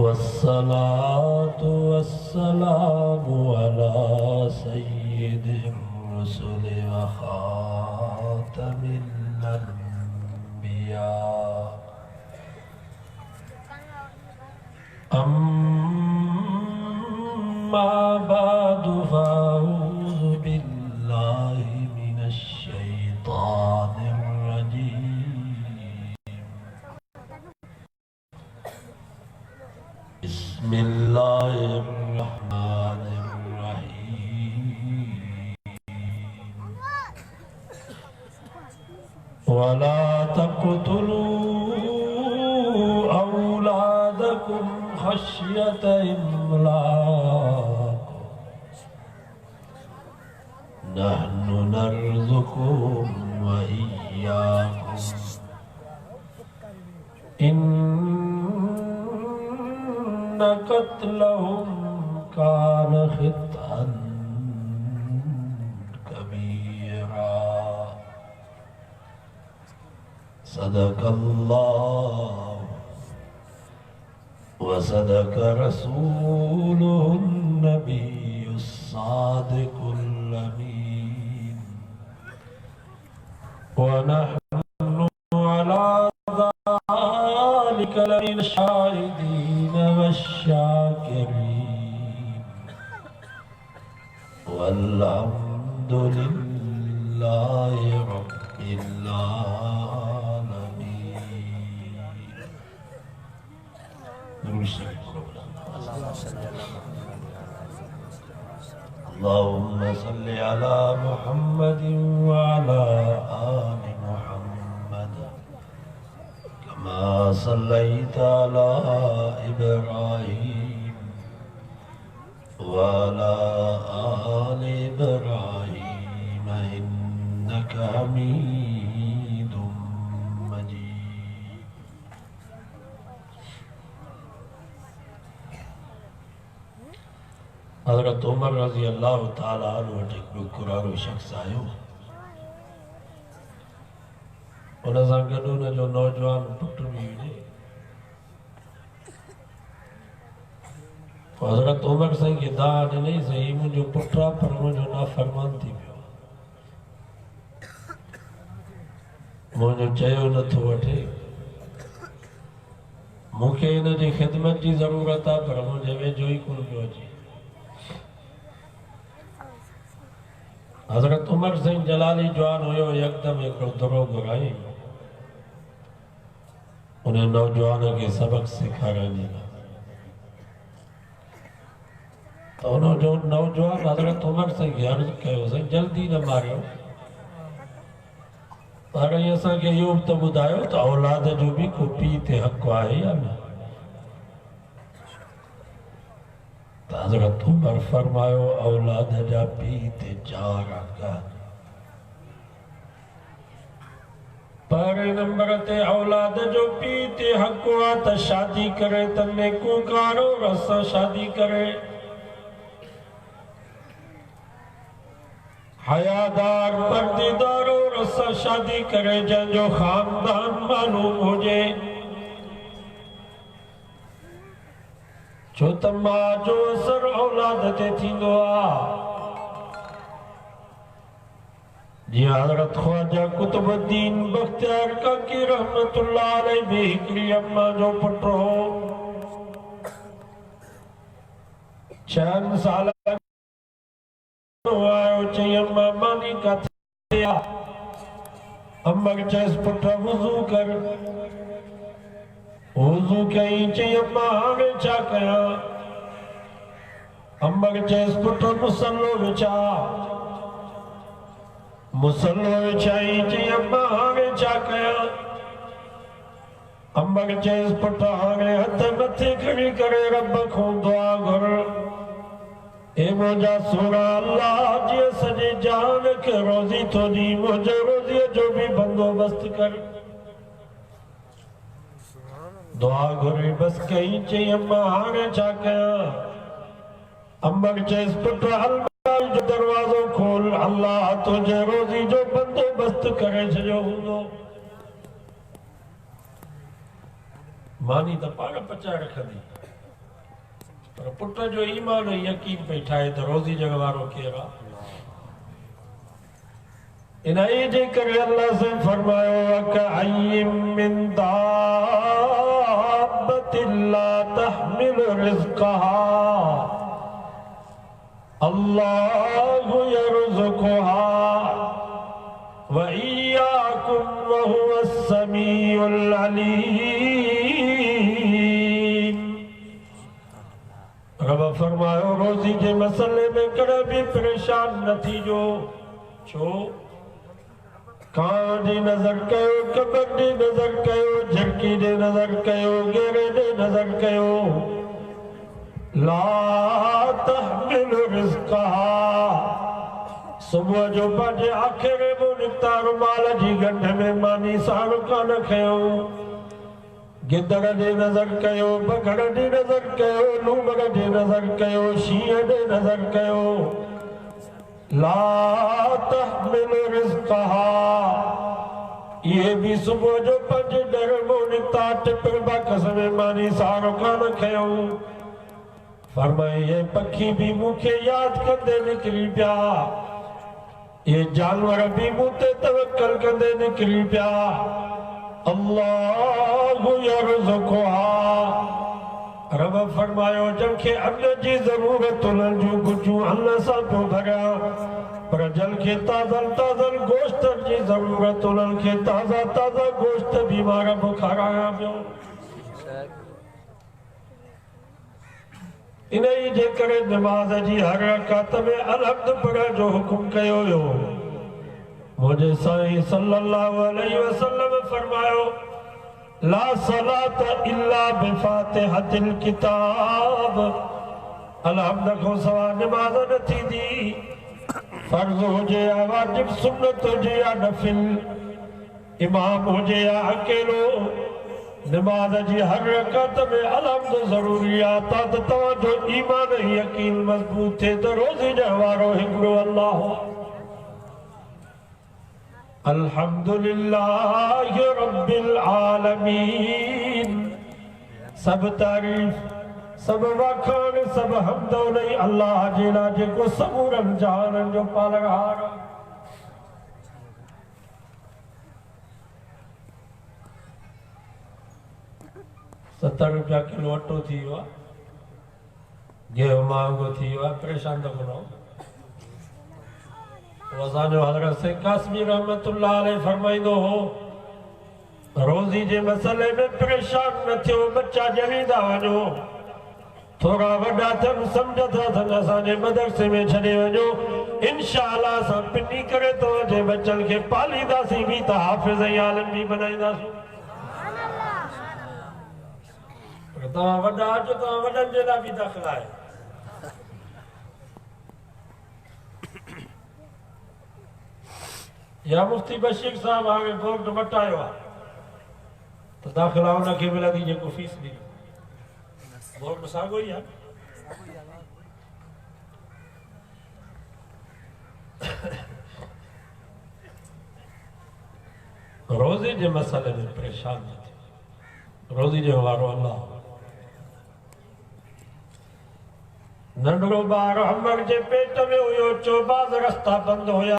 वस्सलातु वस्सलामु अला सय्यिदिर रुसुल व खातमिल अंबिया अम्मा बअदु फ़अऊज़ु बिल्लाहि मिनश शैतानिर रजीम। बिस्मिल्लाहिर रहमानिर रहीम। वला तक़्तुलू औलादकुम खश्यत इम्लाक नहनु नर्ज़ुकुहुम व इय्याकुम इन्न क़त्लहुम कान ख़ितअन कबीरा। सदक़ल्लाहु व सदक़ रसूलुहुन नबियुस सादिक़ुल अमीन। व नहनु अला ज़ालिका लमिन शाहिदीन वश्शाकिरीन। वल्हम्दुलिल्लाहि रब्बिल आलमीन। अल्लाहुम्मा सल्लि अला मुहम्मदिन व अला आलि मुहम्मद कमा सल्लैता अला इब्राहीम व अला आलि इब्राहीम इन्नका हमीदुम मजीद। हज़रत उमर रज़ी अल्लाह ताला अन्हु वटि हिकिड़ो कुरारो शख़्स आयो। उन सां गॾु उन जो नौजवान पुटु बि हुजे। हज़रत उमर साईं खे दाह ॾिनई, सही मुंहिंजो पुटु आहे पर मुंहिंजो नाफ़रमान थी पियो, मुंहिंजो चयो नथो वठे, मूंखे हिन जी ख़िदमत जी ज़रूरत आहे पर मुंहिंजे वेझो ई कोन पियो अचे। हज़रत उमर सिंह जलाली जवान हुयो, यकदम हिकिड़ो दरो घुराई उन नौजवान खे सबक सेखारण जे लाइ। तो उन जो नौजवान हज़रत उमर सिंह खे अर्ज़ु कयो, साईं जल्दी न मारियो, पर असांखे इहो त ॿुधायो त औलाद जो बि को पीउ ते हक़ आहे या न। त हज़रत उमर फरमायो, औलाद जा पीउ ते 4 हक़ आहिनि। पहिरें नंबर ते औलाद जो पीउ ते हक़ आहे त शादी करे त नेकोकारो रस सां शादी करे, हयादार पर्देदारो रस सां शादी करे, जंहिंजो ख़ानदान मालूम हुजे। छो त मां जो असर औलाद ते थींदो आहे। जीअं हज़रत ख्वाजा कुतुबुद्दीन बख्तियार काकी रहमतुल्लाह अलैह भी हिकिड़ी अम्मा जो पुटु हो। 6 साल आयो, चई अम्मा मानी काथे आहे? अम्मा खे चयसि पुट वुज़ू कर। वुज़ू कई, चई अम्मा हाणे छा कयां? अम्मा खे चयसि पुट मुसल्लो विछा। मुसल्लो विछाई, चई अम्मा हाणे छा कयां? अम्मा खे चयसि पुट हाणे हथ मथे खणी करे रब खां दुआ घुर, ए मुंहिंजा सोना अल्लाह जी सॼे जान खे रोज़ी थो ॾी, मुंहिंजे रोज़ीअ जो बि बंदोबस्त कर। दुआ घुरी बस कई, चई अम्मा हाणे छा कयां? अम्मा खे चयसि पुट अलमारी जो दरवाज़ो खोल, अल्लाह तुंहिंजे रोज़ी जो बंदोबस्त करे छॾियो हूंदो। मानी त पाण पचाए रखंदी, पर पुट जो ईमान यकीन पे ठाए तो रोज़ी जगवारो केरा इनाई जे करे अल्लाह से फरमायो वकअय्यिम मिन दाब्बतिन ला तहमिलु रिज़्क़हा अल्लाहु यर्ज़ुक़ुहा व इय्याकुम व हुवस समीउल अलीम। रब फरमायो रोज़ी जे मसले में कॾहिं भी परेशान न थीजो। छो कान ॾे नज़र कयो, कबर ॾे नज़र कयो, झरकी ॾे नज़र कयो, गेरे ॾे नज़र कयो। ला तहमिलु रिज़्क़हा सुबुह जो पंहिंजे आख़िरे में निकिता रुमाल जी गंढ में मानी साणु कान खयो। गिदड़ ॾे नज़र कयो, बगड़ ॾे नज़र कयो, लूमड़ ॾे नज़र कयो, शींहं ॾे नज़र कयो। ला तहमिलु रिज़्क़हा ये भी सुबुह जो पंहिंजे डर में निकिता टिपण बाकस में मानी साणु कान खयो। फरमाए ये पखी भी मूंखे यादि कंदे निकिरी पिया, ये जानवर भी मूं ते तवक्कल कंदे निकिरी पिया। अल्लाहु यर्ज़ुक़ुहा रब फरमायो जंहिंखे अन्न जी ज़रूरत उन्हनि जूं घुरिजूं अन्न सां पियो भरियां, पर जंहिंखे ताज़ा ताज़ा गोश्त जी ज़रूरत उन्हनि खे ताज़ा ताज़ा गोश्त बीमार बुखारायां पियो। इन्ही जे करे नमाज जी हर रकात में अलहम्द पढ़ण जो हुकुम कयो वियो। मुंहिंजे साईं सल्लल्लाहु अलैहि वसल्लम फरमायो ला सलात इल्ला बिफातिहतिल किताब अलहम्द खां सवा नमाज न थींदी। फर्ज़ हुजे या वाजिब, सुन्नत हुजे या नफिल, इमाम हुजे या अकेलो, नमाज जी हर रकात में अलहम्द ज़रूरी आहे। त तव्हांजो ईमान यकीन मज़बूत थिए त रोज़ी ॾियण हिकिड़ो अल्लाह। अल्हम्दुलिल्लाहि रब्बिल आलमीन सब तारीफ़ सब वखाण सब हम्द उन्ही अल्लाह जे लाइ जेको समूरनि जहाननि जो पालनहार। 70 रुपया किलो अटो थी वियो आहे, गेहूं महांगो थी वियो आहे, परेशान न करो। असांजो हज़रत शेख कासमी रहमतुल्लाह अलैहि फरमाईंदो हो रोज़ी जे मसले में परेशान न थियो, बच्चा ॼणींदा वञो, थोड़ा वॾा थियनि सम्झंदा अथनि असांजे मदरसे में छॾे वञो, इंशाअल्लाह असां पिनी करे तव्हांजे बच्चनि खे पालींदासीं बि त हाफ़िज़ ऐं आलिम बि बनाईंदासीं। तव्हां वॾा अचो, तव्हां वॾनि जे लाइ बि दाख़िला आहे। या मुफ्ती बशीर साहब हाणे बोर्ड मटायो आहे त दाख़िला हुनखे मिलंदी जेको फीस ॾींदी। बोर्ड साॻियो ई आहे। रोज़ी जे मसले में परेशान न थियो, रोज़ी जो वारो अल्लाह। नंढड़ो ॿार अमर जे पेट में हुयो, चौबाज़ रस्ता बंदि हुया,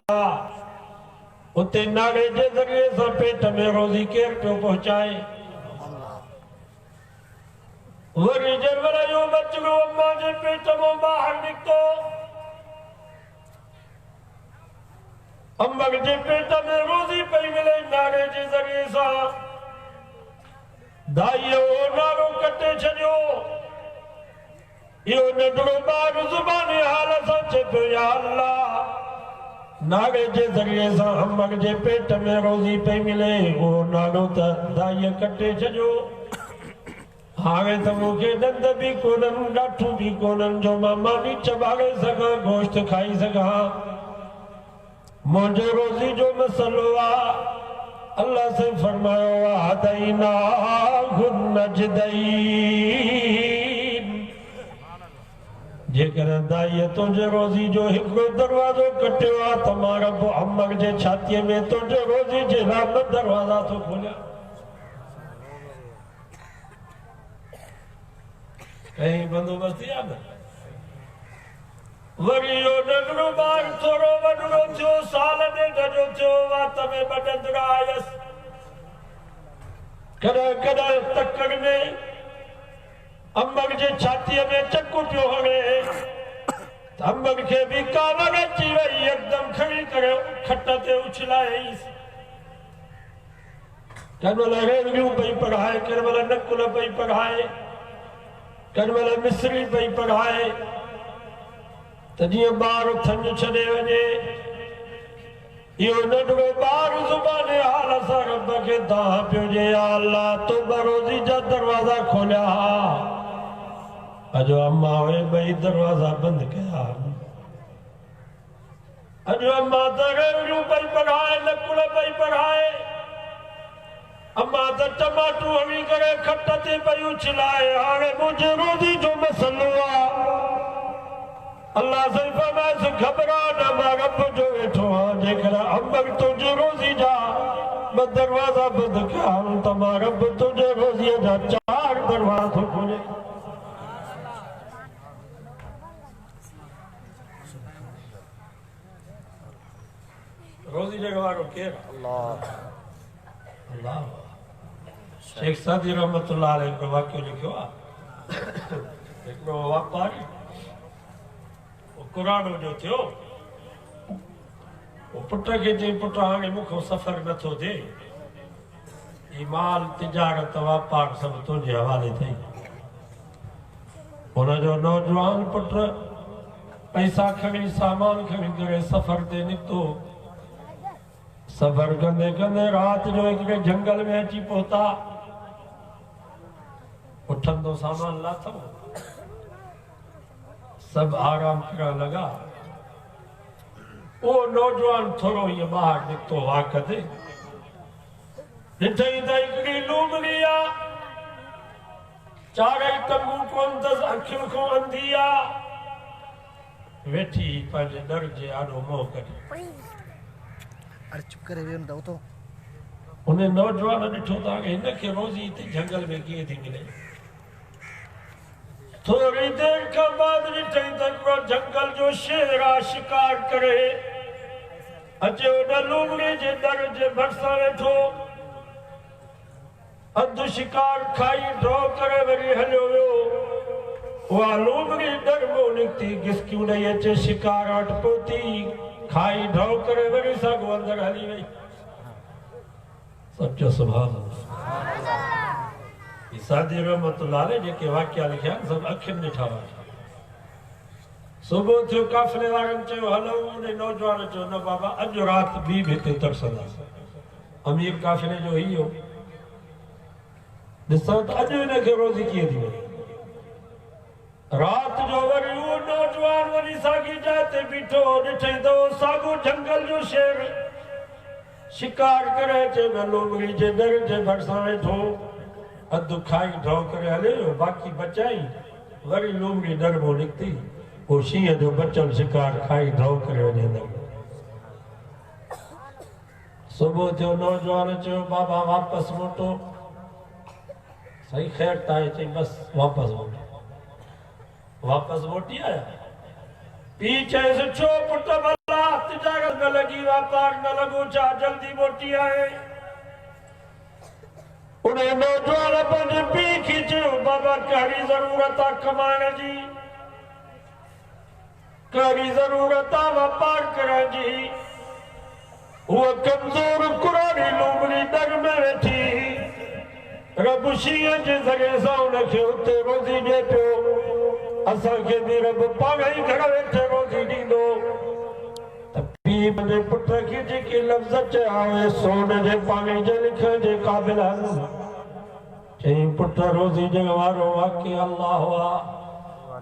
उते नाले जे ज़रिए सां पेट में रोज़ी केरु पियो पहुचाए। वरी जंहिंमहिल इहो बचिड़ो अम्मा जे पेट मां ॿाहिरि निकितो, अमर जे पेट में रोज़ी पई मिले नाले जे ज़रिए सां, दाईअ उहो नालो कटे छॾियो। इहो नंढड़ो ॿार ज़ुबानी हाल सां चए पियो या अल्लाह, नाले जे ज़रिए सां अमर जे पेट में रोज़ी पई मिले, उहो नालो त दाईअ कटे छॾियो। हाणे त मूंखे ॾंद बि कोन्हनि, ॾाठूं बि कोन्हनि जो मां मानी चॿारे सघां, गोश्त खाई सघां। मुंहिंजो रोज़ी जो मसलो आहे। अल्लाह से फरमायो हदैनाहु नजदैन। जेकर दाईअ तुंहिंजे रोज़ी जो हिकिड़ो दरवाज़ो कटियो आहे त मां रब अमर जे छातीअ में तुंहिंजे रोज़ी जे लाइ ॿ दरवाज़ा थो खोलियां। कहीं बंदोबस्त याद वरी यो नगरो बार थोरो वडरो थियो साल ॾेढ जो थियो वात में बडंदड़ आयसि कॾहिं कॾहिं तकड़ में अंबड़ जे छातीअ में चकु पियो हणे अंबड़ खे बि कावड़ अची वई यकदम खणी करे खट ते उछलाईसि कंहिं रेवड़ियूं पई पढ़ाए कंहिं नकुल पई पढ़ाए कंहिं मिस्री पई पढ़ाए त जीअं ॿार थंज छॾे वञे इहो नंढड़ो ॿार ज़ुबाने हाल सां रब खे दाह पियो ॾे या अल्लाह तो रोज़ी जा दरवाज़ा खोलिया अॼु अम्मा उहे ॿई दरवाज़ा बंदि कया अॼु अम्मा त रेवड़ियूं पई पढ़ाए नकुल पई पढ़ाए अम्मा त टमाटू हणी करे खट ते पई उछलाए हाणे मुंहिंजे रोज़ी जो मसलो आहे अल्लाह से फरमाए घबरा न मां रब जो वेठो आहियां जेकर अंबर तुंहिंजे रोज़ी जा ॿ दरवाज़ा बंदि कया त मां रब तुंहिंजे रोज़ीअ जा 4 दरवाज़ा खोले रोज़ी जगह वारो केरु अल्लाह अल्लाह शेख सादी रहमतुल्लाह अलैह हिकिड़ो वाक़ियो लिखियो आहे हिकिड़ो वापारी कुरानो जो थियो पुट खे चई पुट हाणे मूंखे सफ़र नथो थिए ही माल तिजारत वापार सभु तुंहिंजे हवाले अथई हुनजो नौजवान पुट पैसा खणी सामान खणी करे सफ़र ते निकितो सफ़र कंदे कंदे राति जो हिकिड़े जंगल में अची पहुता उठंदो सामान लाथो सब आराम करण लगा वो नौजवान थोरो ये बाहर निकतो वाक ते ॾिठई त हिकिड़ी लूमड़ी आहे चारई टंगू कोन अथसि अखियुनि खां अंधी आहे वेठी पंहिंजे दर जे आॾो मोह करे अरे चुप करे वेह न तो उन नौजवान ॾिठो त हिन खे रोज़ी हिते जंगल में कीअं थी मिले थोड़ी देर का बाद ॾिठई त जंगल जो शेर आहे शिकार करे अचे उन लूमड़ी जे दर जे भरिसां वेठो अधु शिकार खाई ड्रॉ करे वरी हलियो वियो उहा लूमड़ी दर मां निकिती गिसकियूं ॾेई अचे शिकार वटि पहुती खाई ड्रॉ करे वरी साॻियो अंदरि हली वई सचो सुभान अल्लाह सादी रहमतुल्लाह अलैह जेके वाक़िया लिखिया सब अखियुनि ॾिठा हुआ सुबुह थियो काफ़िले वारनि चयो हलो उन नौजवान चयो न बाबा अॼु राति बि हिते तरसंदासीं अमीर काफ़िले जो ही हो ॾिसो त अॼु हिनखे रोज़ी कीअं थी वई राति जो वरी उहो नौजवान वरी साॻी जाइ ते बीठो ॾिठई त उहो साॻियो जंगल जो शेर शिकार करे अचे न लूमड़ी जे दर जे भरिसां वेठो अधु खाई ड्रॉ करे हले बाक़ी बचाई वरी लूमड़ी दर मां निकिती वो शींहं जो बचल शिकार खाई ड्रॉ करे वञे सुबुह थियो नौजवान चयो बाबा वापसि मोटो सही ख़ैर ताए चई बस वापसि मोटी आया पीउ चयसि छो पुट भला तिजारत न लॻी वापार न लॻो छा जल्दी मोटी आए उन्हें नौजवान पंहिंजे पीउ खे चयो बाबा कहिड़ी ज़रूरत आहे कमाइण जी कहिड़ी ज़रूरत आहे वापार करण जी उहा कमज़ोर कुरानी लूमड़ी दर में वेठी रब शींहं जे ज़रिए सां उनखे उते रोज़ी ॾिए पियो असांखे बि रब पाण ई घर वेठे रोज़ी ॾींदो त पीउ पंहिंजे पुट खे जेके लफ़्ज़ चया उहे सोन जे पाणी जे लिखण जे क़ाबिल आहिनि चई पुट रोज़ी जे वारो वाक़ई अल्लाह आहे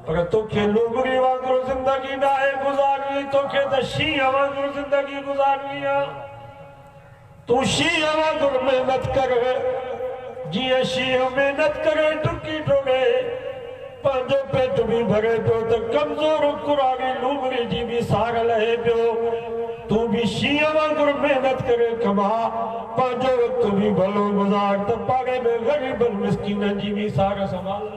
पर तोखे लूमड़ी वांगुरु ज़िंदगी न आहे गुज़ारणी तोखे त शींहं वांगुरु ज़िंदगी गुज़ारणी आहे तूं शींहं वांगुरु महिनत कर जीअं शींहं महिनत करे डुकी डोड़े पंहिंजो पेट बि भरे पियो त कमज़ोर कुरानी लूमड़ी जी बि सार लहे पियो तूं भी शींहं वांगुरु महिनत करे कमा पंहिंजो वक़्तु बि भलो गुज़ार त पाड़े में ग़रीबनि मिस्कीननि जी बि सार संभाल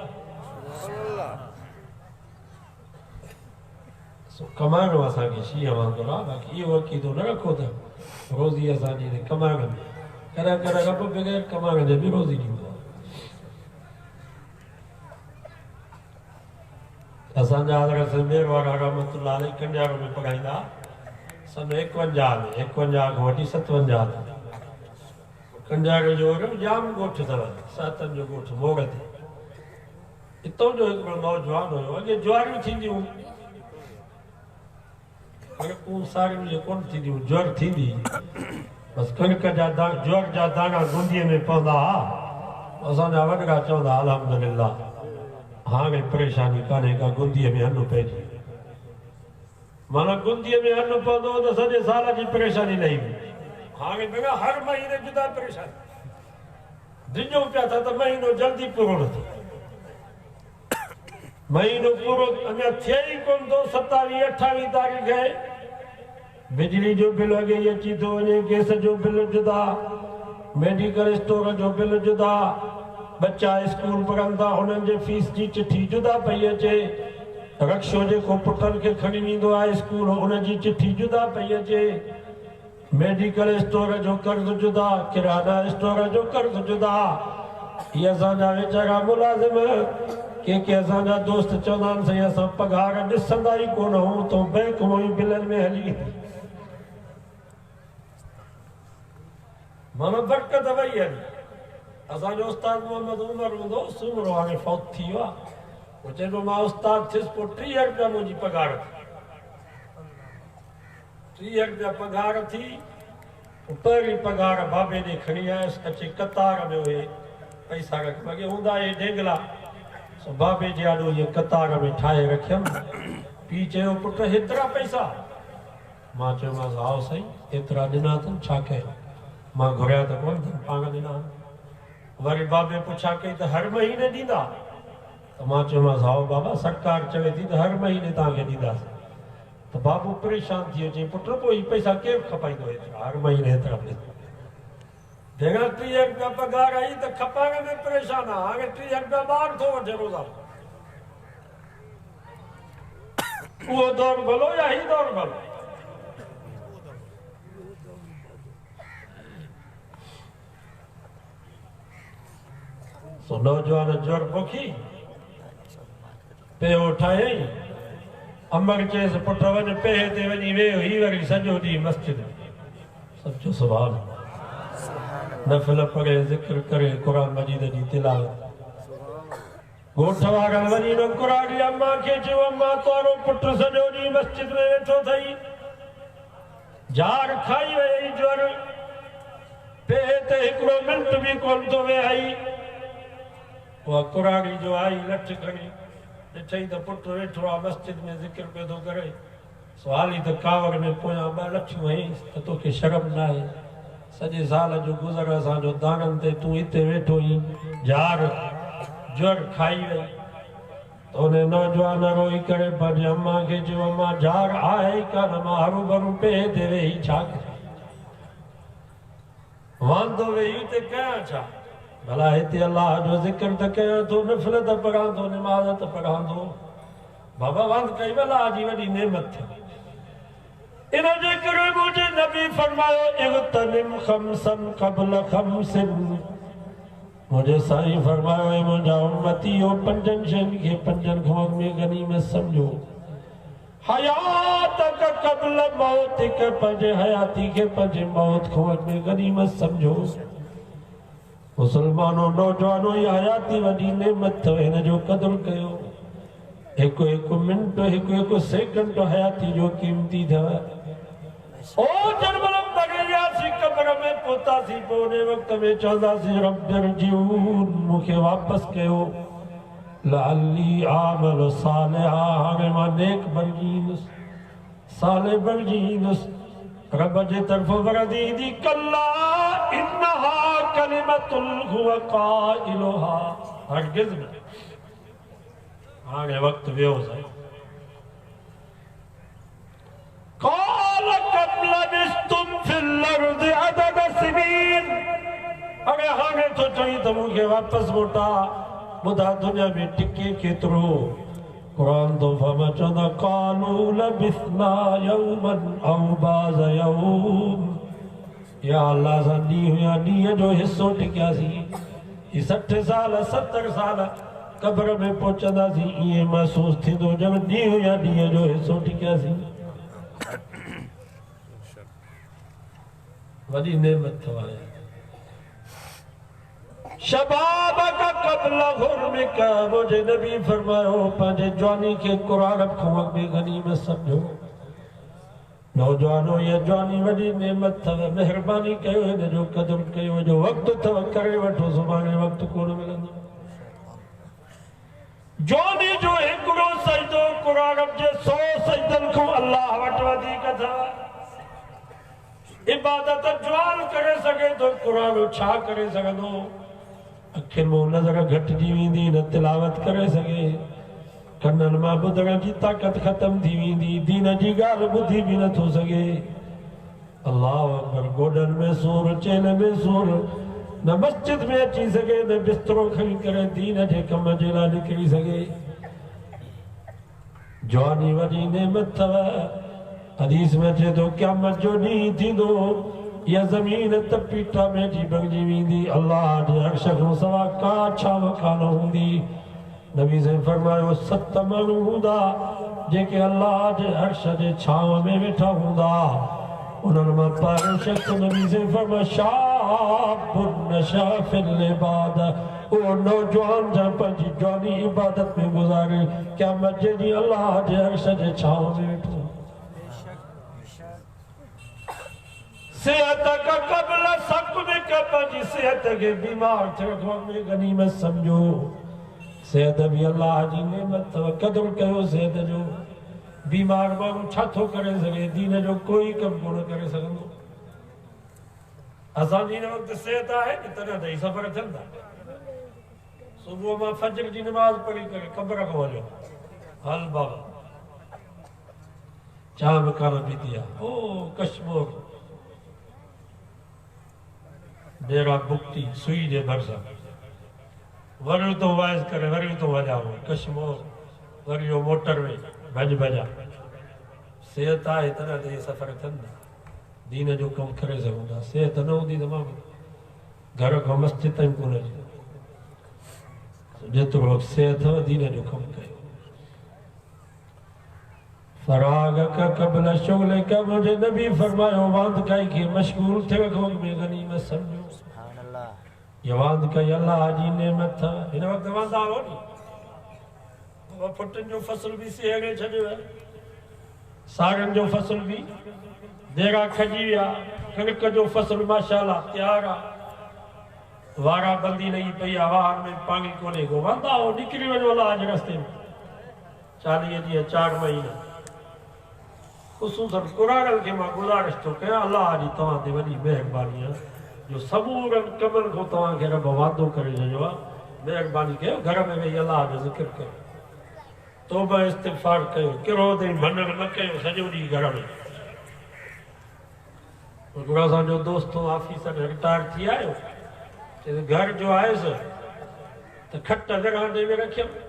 कमाइणो असांखे शींहं वांगुरु आहे बाक़ी इहो अक़ीदो न रखो त रोज़ी असांजी कमाइण में कॾहिं कॾहिं रब बग़ैर कमाइण जे बि रोज़ी ॾींदो आहे। असांजा हज़रत मेर वारा रहमतुल्लाह अलैह कंडियारो में पढ़ाईंदा सन 51 में 51 खां वठी 57 कंडियारे जो जाम ॻोठ अथव सातनि जो ॻोठ मोड़ ते हितां जो हिकिड़ो नौजवान हुयो अॻे ज्वारियूं थींदियूं सारियूं इहे कोन थींदियूं ज्वर थींदी बसि कणिक जा ज्वर जा दाणा गुंदीअ में पवंदा हुआ असांजा वॾड़ा चवंदा अल्हम्दुलिल्लाह हाणे परेशानी कान्हे का गुंदीअ में अन्न पइजी माना गुंदीअ में अन्न पवंदो त सॼे साल जी परेशानी न ईंदी हाणे भेण हर महीने जुदा परेशानी ॾिजो पिया था त महीनो जल्दी पूरो न थिए महीनो पूरो अञा थिए ई कोन थो 27-28 तारीख़ आहे बिजली जो बिल अॻे ई अची थो वञे गैस जो बिल जुदा मेडिकल स्टोर जो बिल जुदा बच्चा स्कूल पढ़नि था हुननि जे फीस जी चिठी जुदा पई अचे रक्षो जेको पुटनि खे खणी वेंदो आहे स्कूल हुनजी चिठी जुदा पई अचे मेडिकल स्टोर जो कर्ज़ जुदा किराना स्टोर जो कर्ज़ जुदा इहे असांजा वीचारा मुलाज़िम के असांजा दोस्त चवंदा आहिनि साईं असां पघार ॾिसंदा ई कोन हूं तो बैंक मां ई बिलनि में हली माना बरकत वई आहे असांजो उस्ताद मोहम्मद उमर हूंदो सुमरो हाणे फौत थी वियो आहे उहो चइबो मां उस्ताद थियुसि पोइ 30 रुपया मुंहिंजी पघार थी 30 रुपया पघार थी पहिरीं पघार बाबे ॾे खणी आयुसि अचे कतार में उहे पैसा रख अॻे हूंदा इहे ढेगला सो बाबे जे आॾो इहे कतार में ठाहे रखियमि पीउ चयो पुट हेतिरा पैसा मां चयोमांसि हाओ साईं एतिरा ॾिना अथनि छा कयो मां घुरिया त कोन अथनि पाण ॾिना वरी बाबे पुछा कई त हर महीने ॾींदा त मां चयोमांसि हाओ बाबा सरकार चवे थी त हर महीने तव्हांखे ॾींदासीं त बाबू परेशान थी वियो चई पुट पोइ हीउ पैसा केरु खपाईंदो एतिरा हर महीने एतिरा पैसा भेण 30 रुपया पघार आई त खपाइण में परेशान आहे हाणे 30 रुपया ॿार थो वठे रोज़ानो उहो दौर भलो या ही दौर भलो सो नौजवान जोर पोखी पे उठायई अमर चयसि पुट वञ पेहे ते वञी वेहो ही वरी सॼो ॾींहुं मस्जिद सचो सुभान नफ़िल पढ़े ज़िक्र करे क़ुरान मजीद जी तिलावत ॻोठ वारनि वञी न कुराड़ी अम्मा खे चयो अम्मा तोरो पुट सॼो ॾींहुं मस्जिद में वेठो अथई जार खाई वई ज्वर पेहे ते हिकिड़ो मिंट बि कोन थो वेहाई उहा कुराड़ी जो आई लठ खणी ॾिठई त पुट वेठो आहे मस्जिद में ज़िक्र पियो थो करे सो हाली त कावड़ में पोयां 2 लठियूं हईंसि त तोखे शर्म न आहे सॼे साल जो गुज़र असांजो दाननि ते तूं हिते वेठो ई जार ज्वर खाई वई त उन नौजवान रोई करे पंहिंजी अम्मा खे चयो अम्मा जार आहे ई कान मां हरू भरू पेहे ते वेही छा वांदो वेही ते कयां छा भला हिते अल्लाह जो ज़िक्र त कयां थो नफ़िल त पढ़ां थो निमाज़ त पढ़ां थो बाबा वांदि कई अल्लाह जी वॾी नेमत इन जे करे मुंहिंजे नबी फरमायो इग़्तनिम ख़म्सन क़ब्ल ख़म्सिन मुंहिंजे साईं फरमायो मुंहिंजा उम्मती हो 5 शयुनि खे 5 खां अॻु में गनीमत सम्झो हयातक क़ब्ल मौतिक पंहिंजे हयाती खे पंहिंजे मौत खां अॻु में गनीमत सम्झो मुसलमानो नौजवानो या हयाती वॾी नेमत अथव हिन जो क़दुरु कयो हिकु मिंट हिकु सेकंड हयाती जो क़ीमती अथव ओ जन्मल मरियासीं क़ब्र में पहुतासीं पोइ उन वक़्त में चवंदासीं रब्बिरजिऊन मूंखे वापसि कयो लअल्ली आमल सालिहा हाणे मां नेक बणिजी ईंदुसि साले बणिजी ईंदुसि रब जे तरफ़ वरदी ईंदी कल्ला इन्नहा कलिमतुन हुव क़ाइलुहा हरगिज़ न हाणे वक़्तु वियो साईं قال كم لبثتم في الارض عدد سنين अरे हाणे तो चई त मूंखे वापसि मोटा बुधा दुनिया में टिके केतिरो कुरान तो फरमा चवंदा क़ालू लबिस्ना यौमन औ बाज़ यौम या अल्लाह असां ॾींहुं या ॾींहं जो हिसो टिकियासीं 60 साल 70 साल कब्र में पहुचंदासीं ईअं महसूस थींदो ॼण ॾींहुं या ॾींहं जो हिसो टिकियासीं वॾी नेमत अथव शबाब का कबल हुर्मिक मुझे नबी फरमायो पंहिंजे जवानी के कुरान खां अॻु गनीमत समझो नौजवानो ये जवानी वॾी नेमत अथव महिरबानी कयो हिन जो क़दुरु कयो जो वक़्तु अथव करे वठो सुभाणे वक़्तु कोन मिलंदो जवानी जो हिकिड़ो सजदो कुरान जे 100 सजदनि खां अल्लाह वटि वधीक अथव इबादत जवान करे सघे तो कुरान छा करे सघंदो अखियुनि मां नज़र घटिजी वेंदी न तिलावत करे सघे कन्ननि मां ॿुधण जी ताक़त ख़तम थी वेंदी दीन जी ॻाल्हि ॿुधी बि नथो सघे अल्लाह अकबर गोॾनि में सूर चेले में सूर न मस्जिद में अची सघे न बिस्तरो खणी करे दीन जे कम जे लाइ निकिरी सघे जवानी वॾी नेमत अथव हदीस में अचे थो क़यामत जो ॾींहुं थींदो या ज़मीन तपी टामेजी भॻिजी वेंदी अल्लाह जे अर्श खां सवा का छांव कान हूंदी नबी से फरमायो 7 माण्हू हूंदा जेके अल्लाह जे अर्श जे छांव में वेठा हूंदा उन्हनि मां पहिरियों शख़्स नबी से फरमायो शाबुन नशा फिल इबादत उहो नौजवान जा पंहिंजी जवानी इबादत में गुज़ारे क़यामत जे ॾींहुं अल्लाह जे अर्श जे छांव में वेठो सेहत का कबल सक़्म का पंहिंजी सेहत के बीमार थियण में गनीमत समझो सेहत भी अल्लाह जी नेमत अथव क़दुरु कयो सेहत जो बीमार माण्हू छा थो करे सघे दीन जो कोई कमु कोन करे सघंदो असांजी हिन वक़्तु सेहत आहे न तॾहिं त ई सफ़र थियनि था सुबुह मां फजर जी नमाज़ पढ़ी करे क़ब्र खां वञो हल बाबा चांहि बि कान पीती आहे ओ कश्मीर डेरा बुक्ती सुई जे भरिसां वरी तो वाइस करे वरी तो वॼाओ कश्मीर वरी जो मोटर में भॼ भॼा सेहत आहे तॾहिं त इहे सफ़र थियनि था दीन जो कमु करे सघूं था सेहत न हूंदी त मां घर खां मस्जिद ताईं कोन अची जेतिरो सेहत अथव दीन जो कमु कयो फराग का कबल शुगल का मुझे नबी फरमायो वांद काई के मशगूल थे खां में गनीमत समझो ये वांद काई अल्लाह जी नेमत था हिन वक्त वांदा हो नी वो फुटन जो फसल भी सेहरे छॾियो आहे सागन जो फसल भी देरा खजी विया कणिक जो फसल माशाअल्लाह तैयार आहे वारा बंदी नहीं पई वाहन में पानी कोने को वांदा हो निकिरी वञो अल्लाह जे रस्ते में 40 ॾींहं 4 महीना ख़ुसूसन कुरान के मां गुज़ारिश थो कयां अल्लाह जी तव्हां ते वॾी महिरबानी आहे जो समूरनि कमनि खां तव्हांखे रब वादो करे छॾियो आहे महिरबानी कयो घर में वेही अल्लाह जो ज़िक्र कयो तौबा इस्तिग़फ़ार कयो कहिड़ो ताईं भंडण न कयो सॼो ॾींहुं घर में हिकिड़ो असांजो दोस्त ऑफिसर रिटायर थी आयो चए घर जो आयुसि त खट विरहांडे में रखियमि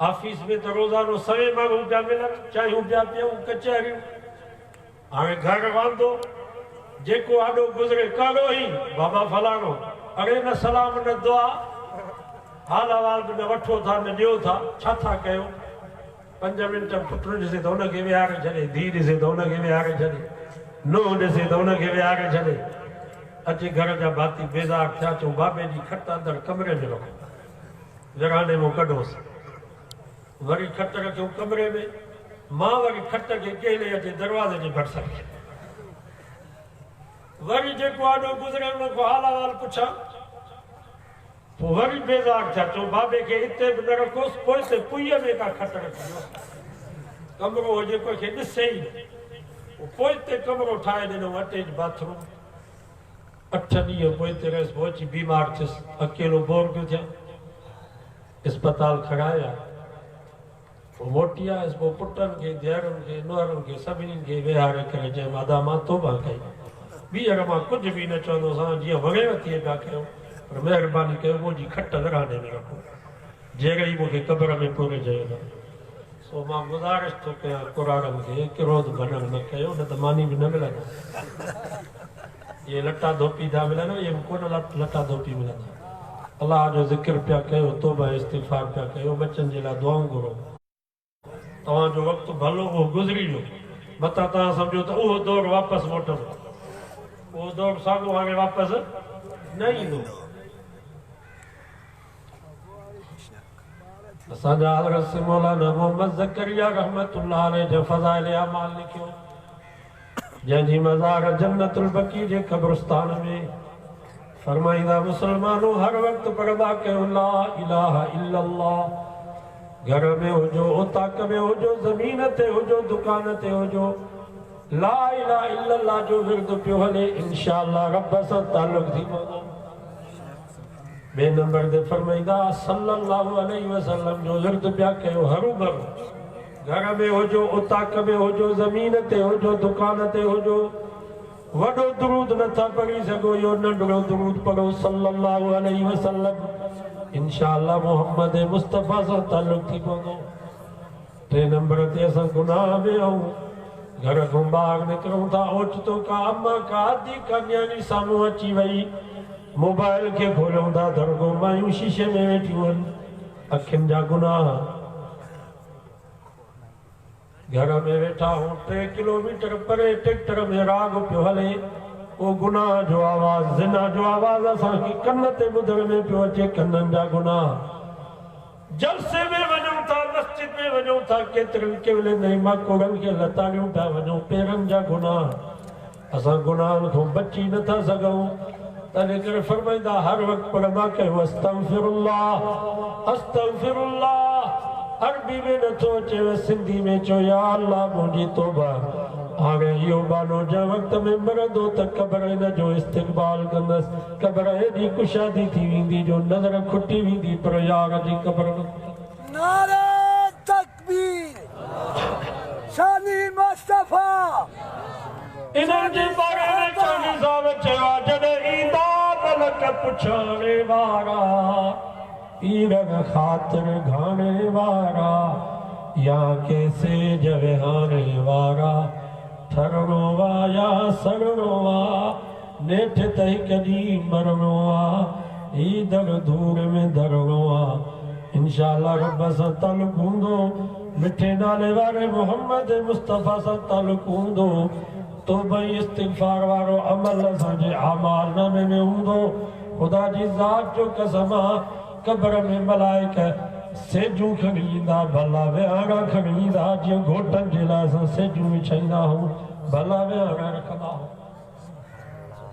ऑफिस में तो रोज़ानो सवे माण्हू पिया मिलनि चांहियूं पिया पियूं कचहरियूं हाणे घर वांदो जेको आॾो गुज़रे काॾो ई बाबा फलाणो अड़े न सलाम न दुआ हाल अहवाल बि न वठो था न ॾियो था छा था कयो 5 मिंट पुटु ॾिसे त हुनखे विहारे छॾे धीउ ॾिसे त हुनखे विहारे छॾे नुंहुं ॾिसे त हुनखे विहारे छॾे अचे घर जा भाती बेज़ार थिया चऊं बाबे जी खट अंदरि कमरे में रखो विरहाने मां कढोसि वरी खट रखियो कमरे में मां वरी खट खे केले अचे दरवाज़े जे भरिसां वरी जेको आॾो गुज़रे हुनखो हाल अहवाल पुछां पोइ वरी बेज़ार थिया चऊं बाबे खे हिते बि न रखोसि पोइ हिते पुईअ में का खट रखिजोसि कमरो हुजे कंहिंखे ॾिसे ई पोइ हिते कमरो ठाहे ॾिनो अटैच बाथरूम 8 ॾींहं पोइ हिते रहियसि पोइ अची बीमार थियुसि अकेलो बोर पियो थिया अस्पताल खणाया पोइ मोटी आयुसि पोइ पुटनि खे धीअरुनि खे नुंहरुनि खे सभिनी खे विहारे करे चयो अदा मां तौबा कई ॿीहर मां कुझु बि न चवंदोसां जीअं वग़ैरह थिए पिया कयो पर महिरबानी कयो मुंहिंजी खट विरहाने में रखो जेड़े ही मूंखे क़ब्र में पूरे चयो सो मां गुज़ारिश थो कयां क़ुरान खे हिकु रोज़ भॼन न कयो न त मानी बि न मिलंदा ये लटा धोपी था मिलनि ये कोन लटा धोपी मिलंदा अलाह जो ज़िक्र पिया कयो तौबा इस्तिग़फ़ार पिया कयो बच्चनि जे लाइ दुआऊं घुरो तव्हांजो वक़्तु भलो उहो गुज़री वियो मथां तव्हां सम्झो त उहो दौरु वापसि मोटंदो उहो दौरु साॻियो हाणे वापसि न ईंदो असांजा हज़रत मौलाना मोहम्मद ज़करिया रहमतुल्लाह अलैह जो फ़ज़ाइल अमाल लिखियो जंहिंजी मज़ार जन्नतुल बकी जे क़ब्रिस्तान में फरमाईंदा मुसलमानों हर वक़्तु पढ़ंदा कयो ला इलाहा इल्लल्लाह घर में हुजो उताक में हुजो ज़मीन ते हुजो दुकान ते हुजो ला इलाहा इल्लल्लाह जो विर्द पियो हले इंशाअल्लाह रब सां ताल्लुक़ थी पवंदो बे नंबर ते फरमाईंदा सल्लल्लाहु अलैहि वसल्लम जो विर्द पिया कयो हरू भरू घर में हुजो उताक में हुजो ज़मीन ते हुजो दुकान ते हुजो वॾो दुरूद नथा पढ़ी सघो इहो नंढड़ो दुरूद पढ़ो सल्लल्लाहु अलैहि वसल्लम इंशाअल्लाह मोहम्मद मुस्तफ़ा सां ताल्लुक़ थी पवंदो टे नंबर ते असां गुनाह में आहियूं घर खां ॿाहिरि निकिरूं था ओचितो का अम्मा का आदि का न्याणी साम्हूं अची वई मोबाइल खे खोलियूं था दरगो मायूं शीशे में वेठियूं आहिनि अखियुनि जा गुनाह घर में वेठा हूं 3 किलोमीटर परे ट्रैक्टर में राग पियो हले वो गुनाह जो आवाज़ ज़िना जो आवाज़ असांखे कन ते ॿुधण में पियो अचे कननि जा गुनाह जलसे में वञूं था मस्जिद में वञूं था केतिरनि केवलनि नई माकोड़नि खे लताड़ियूं पिया वञूं पेरनि जा गुनाह असां गुनाहनि खां बची नथा सघूं तॾहिं करे फरमाईंदा हर वक़्तु पढ़ंदा कयो अस्तग़फिरुल्लाह अस्तग़फिरुल्लाह अरबी में नथो अचेव सिंधी में चो या अल्लाह मुंहिंजी तौबा हाणे इहो बानो जा वक़्त में मरंदो त क़ब्र हिन जो इस्तक़बाल कंदसि क़ब्र हेॾी कुशादी थी वेंदी जो नज़र खुटी वेंदी पर यार जी क़ब्र नारे तकबीर शानी मुस्तफा इन्हनि जे बारे में चालीह साल चयो जॾहिं ईंदा मलक पुछाणे वारा पीरन खातिर घाणे वारा या कैसे जवेहाने वारा ठरणो वा या सरणो वा नेठ तही कॾी मरणो वा ही दर दूर में धरणो वा इंशाअल्लाह रब सां ताल्लुक़ हूंदो मिठे नाले वारे मोहम्मद मुस्तफ़ा सां ताल्लुक़ हूंदो तौबा इस्तिग़फ़ार वारो अमल असांजे आमाल नामे में हूंदो ख़ुदा जी ज़ात जो कसम क़ब्र में मलाइका सेजूं खणी ईंदा भला विहाड़ा खणी ईंदा जीअं घोटनि जे लाइ असां सेजूं विछाईंदा आहियूं भला विहाड़ा रखंदा आहियूं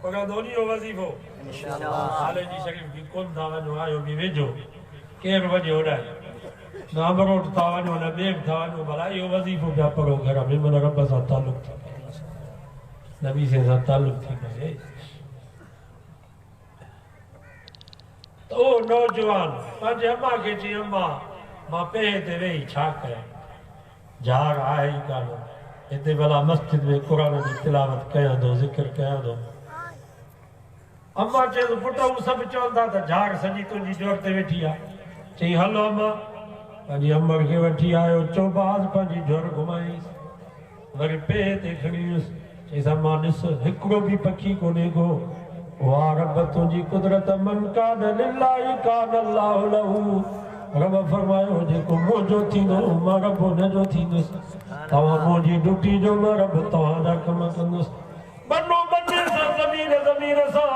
पढ़ंदो नी इहो वज़ीफ़ो हाले जी शरीफ़ की कोन था वञो आयो बि वेझो केरु वञे होॾांहुं न अमरोट था वञो न ॿिए बि था वञो भला इहो वज़ीफ़ो पिया पढ़ो घर में मन रब सां ताल्लुक़ थी नबी सां ताल्लुक़ थी करे ओ नौजवान पंहिंजे अम्मा खे चई अम्मा मां पेर ते वेही छा कयां झाड़ आहे ई कान हिते भला मस्जिद में क़ुरान जी तिलावत कयां थो ज़िक्र कयां थो अम्मा चयो पुट हू सभु चवंदा त झाड़ सॼी तुंहिंजी जोर ते वेठी आहे चई हलो अम्मा पंहिंजी अम्मा खे वठी आयो चौबाज़ पंहिंजी जोर घुमाईंसि वरी पेर ते खणी वियुसि चईसि अम्मा ॾिस हिकिड़ो बि पखी कोन्हे को वाह रब तुंहिंजी कुदरत मन कान लिल्लाहि कान अल्लाहु लहू रब फरमायो जेको मुंहिंजो थींदो मां रब हुनजो थींदुसि तव्हां मुंहिंजी ड्यूटी जो मां रब तव्हांजा कम कंदुसि बनो बने सां ज़मीर सां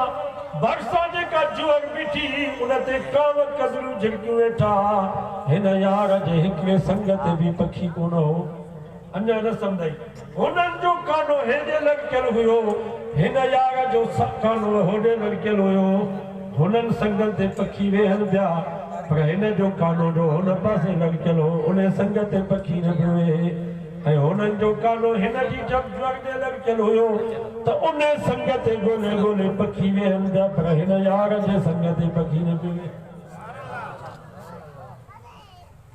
भरिसां जेका जोर बीठी उन ते काव कदरूं झिड़कियूं वेठा हिन यार जे हिकिड़े संग ते बि पखी कोन हो अञा न सम्झई हुननि जो कानो हेॾे लड़कियल हुयो हिन यार जो कानो होॾे लड़कियल हुयो हुननि संगनि ते पखी वेहनि पिया पर हिन जो कानो जो हुन पासे लड़कियल हो उन संग ते पखी न पियो वेहे ऐं हुननि जो कानो हिन जी जब ते लड़कियल हुयो त उन संग ते ॻोल्हे ॻोल्हे पखी वेहनि पिया पर हिन यार जे संग ते पखी न पियो वेहे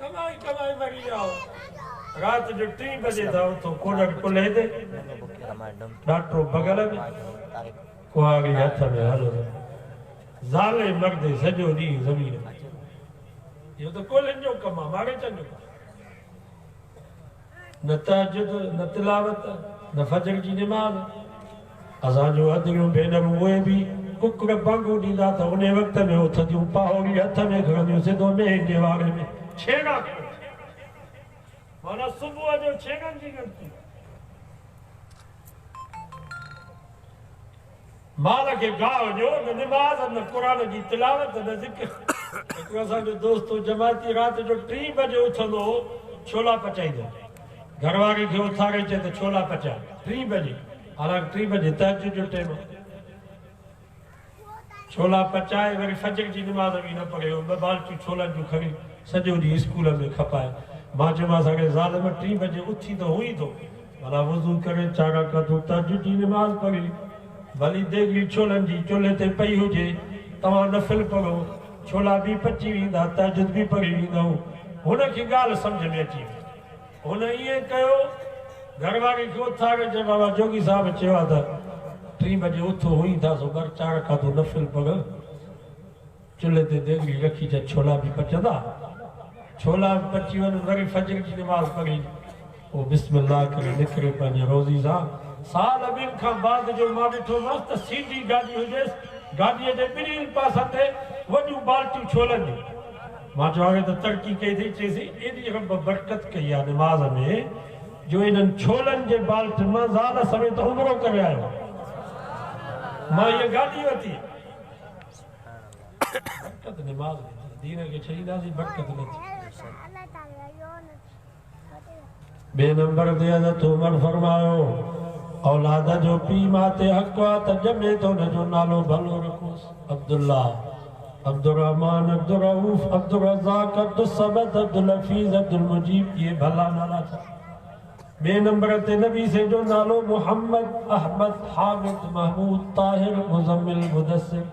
कमाई कमाई मरी जाओ रात जो 3 बजे था उथो कोडर कुल्हे ते डॉक्टर बगल में कुआरी हथ में हलो ज़ाले मर्द सॼो ॾींहुं ज़मीन इहो त कोलनि जो कमु आहे, मारे चंद जो न तहजुद न तिलावत न फजर जी निमाज़। असांजो अदरियूं भेनरूं उहे बि कुकर बांगू ॾींदा त उन वक़्त में उथंदियूं पाहोड़ी हथ में खणंदियूं सिधो मेंहं जे वारे में छेड़ा माना सुबुह जो छेड़नि जी गिनती। माल खे गाह जो न निमाज़ न क़ुरान जी तिलावत न ज़िक्र। हिकिड़ो असांजो दोस्त जमाती राति जो 3 बजे उथंदो हो, छोला पचाईंदो, घरवारी खे उथारे चए त छोला पचा 3 बजे, हालांकि 3 बजे तहज्जुद जो टाइम। छोला पचाए वरी फजर जी निमाज़ बि न पढ़े, 2 बाल्टियूं छोलनि जूं खणी सॼो ॾींहुं स्कूल में खपाए। मां चयोमांसि असांखे ज़ालिम 3 बजे उथी त हुई थो, भला वज़ू करे 4 रकातूं तहज्जुद जी निमाज़ पढ़ी, भली देगड़ी छोलनि जी चुल्हे ते पई हुजे, तव्हां नफ़िल पढ़ो, छोला बि पची वेंदा, तहज्जुद बि पढ़ी वेंदव। हुनखे ॻाल्हि सम्झ में अची वई। हुन ईअं कयो, घरवारी खे उथारे चयो बाबा जोगी साहिब चयो आहे त 3 बजे उथो हुई था, सो कर 4 रकातूं नफ़िल पढ़, चुल्हे ते देगड़ी रखी छॾ, छोला बि पचंदा, छोला पची वञनि, वरी फजर जी निमाज़ पढ़ी पोइ बिस्मिल्लाह करे निकिरे पंहिंजे रोज़ी सां। साल ॿिनि खां बाद जो मां ॾिठो मस्त सीधी गाॾी हुजेसि, गाॾीअ जे ॿिन्हिनि पासनि ते वॾियूं बाल्टियूं छोलनि जूं। मां चयो हाणे त तरक़ी कई अथई, चएसि एॾी रब बरकत कई आहे निमाज़ में जो इन्हनि छोलनि जे बाल्टियुनि मां ज़ाल समेत उमिरो करे आयो। मां इहा गाॾी वरिती, बरकत निमाज़ में, दीन खे छॾींदासीं बरकत नथी। ॿिए नंबर ते हज़रत उमर फरमायो, औलाद जो पी माते हक़ आहे त ॼमे थो हुनजो नालो भलो रखोसि। अब्दुल्ला, अब्दुर्रहमान, अब्दुल रऊफ, अब्दुल रज़ाक, अब्दुल समद, अब्दुल हफीज़, अब्दुल मुजीब, ये भला नाला था। ॿिए नंबर ते नबी से जो नालो मोहम्मद, अहमद, हामिद, महमूद, ताहिर, मुज़म्मिल, मुदस्सिर।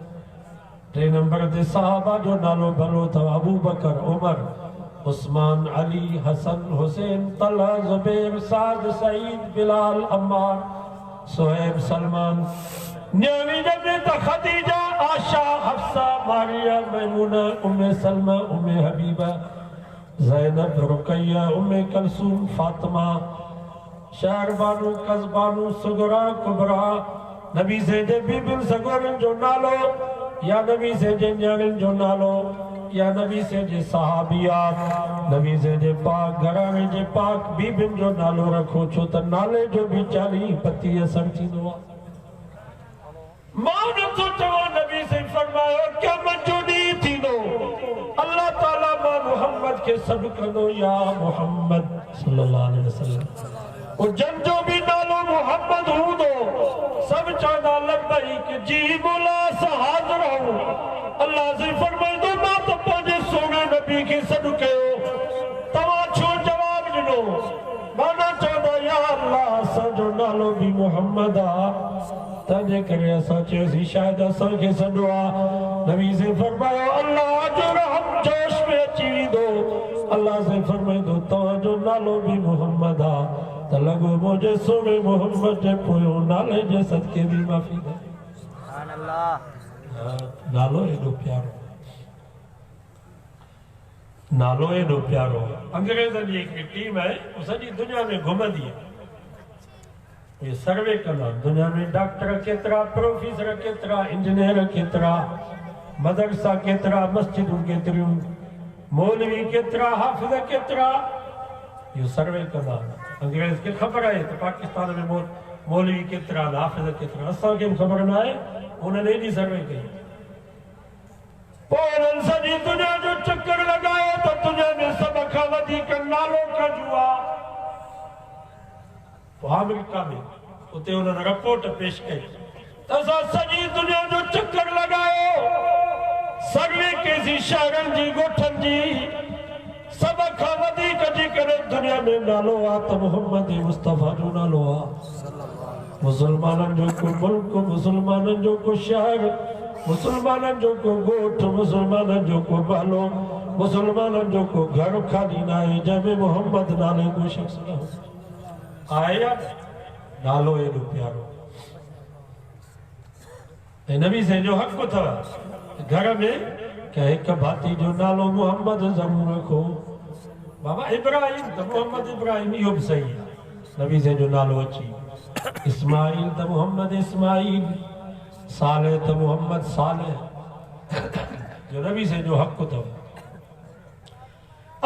3 नंबर ते सहाबा जो नालो भलो अथव, अबू बकर, उमर, उस्मान, अली, हसन, हुसैन, तलहा, ज़ुबैर, साद, सईद, बिलाल, अम्मार, सुहैब, सलमान। न्याणी ॼमे त खदीजा, आशा, हफ्सा, मारिया, मैमूना, उम्मे सलमा, उम्मे हबीबा, ज़ैनब, रुकैया, उम्मे कलसूम, फातिमा, शहरबानू, कज़बानू, सुगरा, कुबरा। नबी से जे बीबिन सगोरन जो नालो, या नबी से जे न्याणियुनि जो नालो, या नबी से जे सहाबियात, नबी से जे पाक घराणे जे पाक बीबिन जो नालो रखो, छो त नाले जो बि 40 पती असर थींदो आहे। मां नथो चवां, नबी से फरमायो क़यामत जो ॾींहुं थींदो, अल्लाह ताला मां मुहम्मद खे सॾु कंदो, या मुहम्मद सल्लल्लाहु अलैहि वसल्लम। और जन जो भी नालो मोहम्मद हूंदो, सब चवंदा लब्बैक जी मौला सां हाज़िर हूं। अल्लाह से फरमाईंदो, मां त पंहिंजे सोने नबी खे सॾु कयो, तव्हां छो जवाब ॾिनो? माना चवंदा या अल्लाह असांजो नालो बि मोहम्मद आहे, तंहिंजे करे असां चयोसीं शायदि असांखे सॾु आहे। नबी से फरमायो अल्लाह जो रहम जोश में अची वेंदो, अल्लाह से फरमाईंदो तव्हांजो नालो बि मोहम्मद आहे, त लॻो मुंहिंजे सोने मोहम्मद जे पोयों नाले जे सदके बि माफ़ी ॾे। सुभान अल्लाह। नालो एॾो प्यारो, नालो एॾो प्यारो। अंग्रेज़नि जी हिकिड़ी टीम आहे, वो सॼी दुनिया में घुमंदी आहे, ये सर्वे कंदा, दुनिया में डॉक्टर केतिरा, प्रोफेसर केतिरा, इंजीनियर केतिरा, मदरसा केतिरा, मस्जिदूं केतिरियूं, मौलवी केतिरा, हाफ़िज़ केतिरा, इहो सर्वे कंदा। अंग्रेज़ खे ख़बर आहे त पाकिस्तान में मौलवी केतिरा, हाफ़िज़ केतिरा, असांखे बि ख़बर न आहे, उन्हनि एॾी सर्वे कई। पोइ उन्हनि सॼी दुनिया जो चक्कर लॻायो त दुनिया में सभ खां वधीक नालो कंहिंजो आहे। पोइ अमेरिका में उते उन्हनि रिपोर्ट पेश कई त असां सॼी दुनिया जो चक्कर लॻायो, सर्वे कईसीं शहरनि जी, ॻोठनि जी, सभ खां वधीक जेकॾहिं दुनिया में नालो आहे त मोहम्मद मुस्तफ़ा जो नालो आहे। मुसलमाननि जो को मुल्क, मुसलमाननि जो को शहर, मुसलमाननि जो को ॻोठ, मुसलमाननि जो को बालो, मुसलमाननि जो को घर खाली न आहे जंहिंमें मोहम्मद नाले को शख़्स न हो। आहे या नालो एॾो प्यारो। ऐं नबी से जो हक़ अथव घर में कि हिक भाती जो नालो मोहम्मद ज़रूर रखो। बाबा इब्राहिम त मोहम्मद इब्राहिम, इहो बि सही आहे, नबी से जो नालो अची। इस्माइल त मोहम्मद इस्माइल, सालेह त मोहम्मद सालेह, जो नबी से जो हक़ अथव।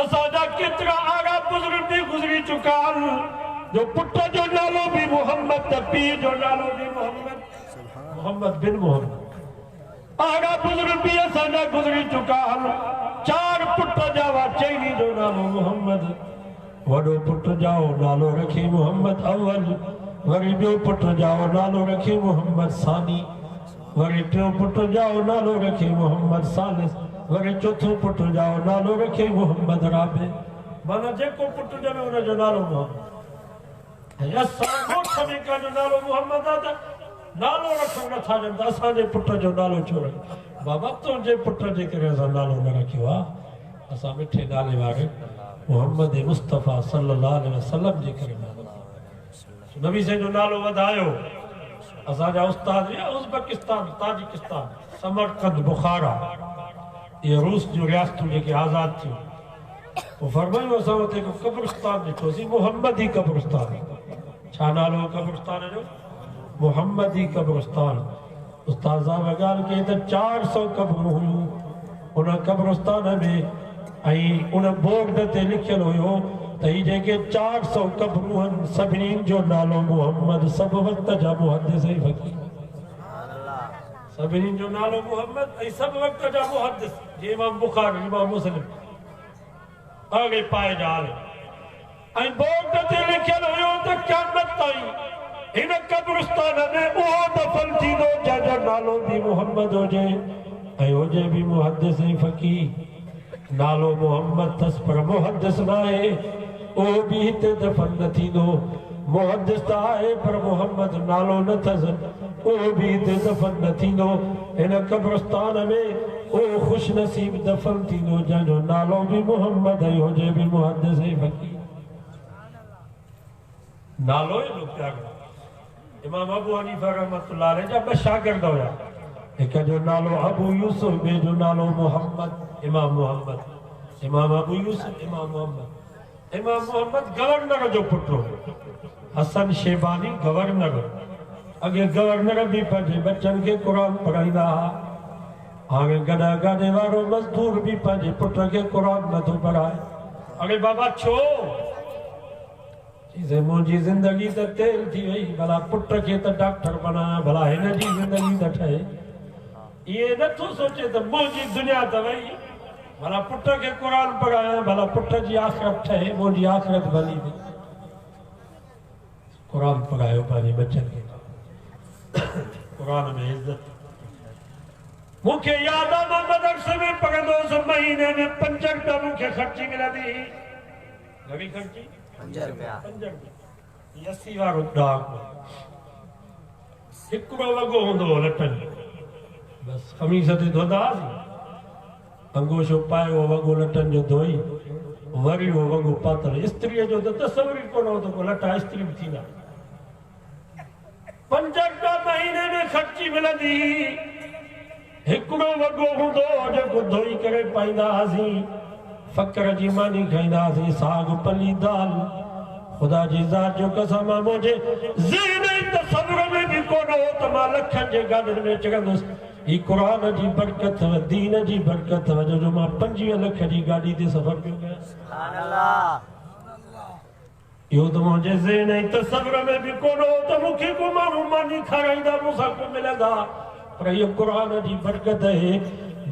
असांजा केतिरा आगा बुज़ुर्ग बि गुज़री चुका आहिनि, जो पुट जो नालो बि मोहम्मद त पीउ जो नालो बि मोहम्मद, मोहम्मद बिन मोहम्मद। आगा बुज़ुर्ग बि असांजा गुज़री चुका आहिनि, 4 पुट जा हुआ, चइनी जो नालो मोहम्मद, वॾो पुट जाओ नालो रखी मोहम्मद अव्वल, वरी ॿियो पुट जाओ नालो रखी मोहम्मद सानी, वरी टियों पुट जाओ नालो रखी मोहम्मद सालिस, वरी चौथों पुट जाओ नालो रखी मोहम्मद राबे। माना जेको पुट ॼमे उन जो नालो मोहम्मद। असां ॻोठ में का जो नालो मोहम्मद आहे त नालो रखूं नथा ॼण त असांजे पुट जो नालो छो रखूं? बाबा तुंहिंजे पुट जे करे असां नालो न रखियो आहे, असां मिठे नाले वारे मोहम्मद मुस्तफ़ा सल्लल्लाहु अलैहि वसल्लम जे करे नालो रखियो। नबी से जो नालो वधायो। असांजा उस्ताद उज़्बेकिस्तान, ताजिकिस्तान, समरकंद, बुखारा, ये रूस जो रियासतूं जेके आज़ाद थियूं, वो फरमायूं असां हुते हिकु क़ब्रिस्तान ॾिठोसीं, मोहम्मदी क़ब्रिस्तान। छा नालो क़ब्रिस्तान जो? मोहम्मदी क़ब्रिस्तान। उस्ताद साहब ॻाल्हि कई त 400 क़ब्रूं हुयूं उन क़ब्रिस्तान में, ऐं उन बोर्ड ते लिखियलु हुयो त ही जेके 400 क़ब्रूं आहिनि सभिनीनि जो नालो मोहम्मद, सभु वक़्त जा मुहद्दिस ऐं फ़क़ीह, सभिनीनि जो नालो मोहम्मद ऐं सभु वक़्त जा मुहद्दिस, जीअं इमाम बुखारी, इमाम मुस्लिम, आगे पाए जा आले। ऐं बोर्ड ते लिखियलु हुयो त क़यामत ताईं हिन क़ब्रिस्तान में उहो दफ़न थींदो जंहिंजो नालो बि मोहम्मद हुजे ऐं हुजे बि मुहद्दिस ऐं फ़क़ीह। नालो मोहम्मद अथसि पर मुहद्दिस न आहे, उहो बि हिते दफ़न न थींदो। मुहद्दिस त आहे पर मोहम्मद नालो न अथसि, उहो बि हिते दफ़न न थींदो। हिन क़ब्रिस्तान में उहो ख़ुशि नसीब दफ़न थींदो जंहिंजो नालो बि मोहम्मद ऐं हुजे बि मुहद्दिस ऐं फ़क़ीह। नालो एॾो प्यारो। इमाम अबू हनीफा रहमतुल्लाह अलैह जा 2 शागिर्द हुया, हिक जो नालो अबू यूसुफ, ॿिए जो नालो मोहम्मद, इमाम मोहम्मद, इमाम अबू यूसुफ, इमाम मोहम्मद। इमाम मोहम्मद गवर्नर जो पुटु हो, हसन शेबानी गवर्नर। अॻे गवर्नर बि पंहिंजे बच्चनि खे क़ुरान पढ़ाईंदा हुआ, हाणे गॾा गाॾे वारो मज़दूर बि पंहिंजे पुट खे क़ुरान नथो पढ़ाए। अरे बाबा छो? चईं मुंहिंजी ज़िंदगी त तेल थी वई, भला पुट खे त डॉक्टर बनाया, भला हिन जी ज़िंदगी त ठहे। इहे नथो सोचे त मुंहिंजी दुनिया त वई, भला पुट खे क़ुरान पढ़ाया, भला पुट जी आख़िरत ठहे, मुंहिंजी आख़िरत भली थी। क़ुरान पढ़ायो पंहिंजे बच्चनि खे, क़ुरान में इज़त। मूंखे यादि आहे मां मदरसे में पढ़ंदो हुउसि, महीने में 5 रुपया मूंखे ख़र्ची मिलंदी। घणी ख़र्ची? 5 रुपया। 80 वारो डाक हिकिड़ो वॻो हूंदो हो लटनि, बसि ख़मीस ते धोदासीं, अंगोशो पाए उहो वॻो लटनि जो धोई, वरी उहो वॻो पातल। इस्त्रीअ जो त तसवुर ई कोन हो त को लटा इस्त्री बि थींदा। 5 रुपया महीने में ख़र्ची मिलंदी। हिकिड़ो वॻो हूंदो जेको धोई करे पाईंदा हुआसीं, फ़क़्र जी मानी खाईंदा हुआसीं, साग पली दाल। ख़ुदा जी ज़ात जो कसम आहे, मुंहिंजे ज़हन ऐं तसव्वुर में बि कोन हो त मां लखनि जे गाॾियुनि में चढ़ंदुसि। ही क़ुरान जी बरकत अथव, दीन जी बरकत अथव, जो मां 25 लख जी गाॾी ते सफ़र पियो कयां। इहो त मुंहिंजे ज़हन ऐं तसव्वुर में बि कोन हो त मूंखे को माण्हू मानी खाराईंदा, मूंसां को मिलंदा। पर इहो क़ुरान जी बरकत आहे,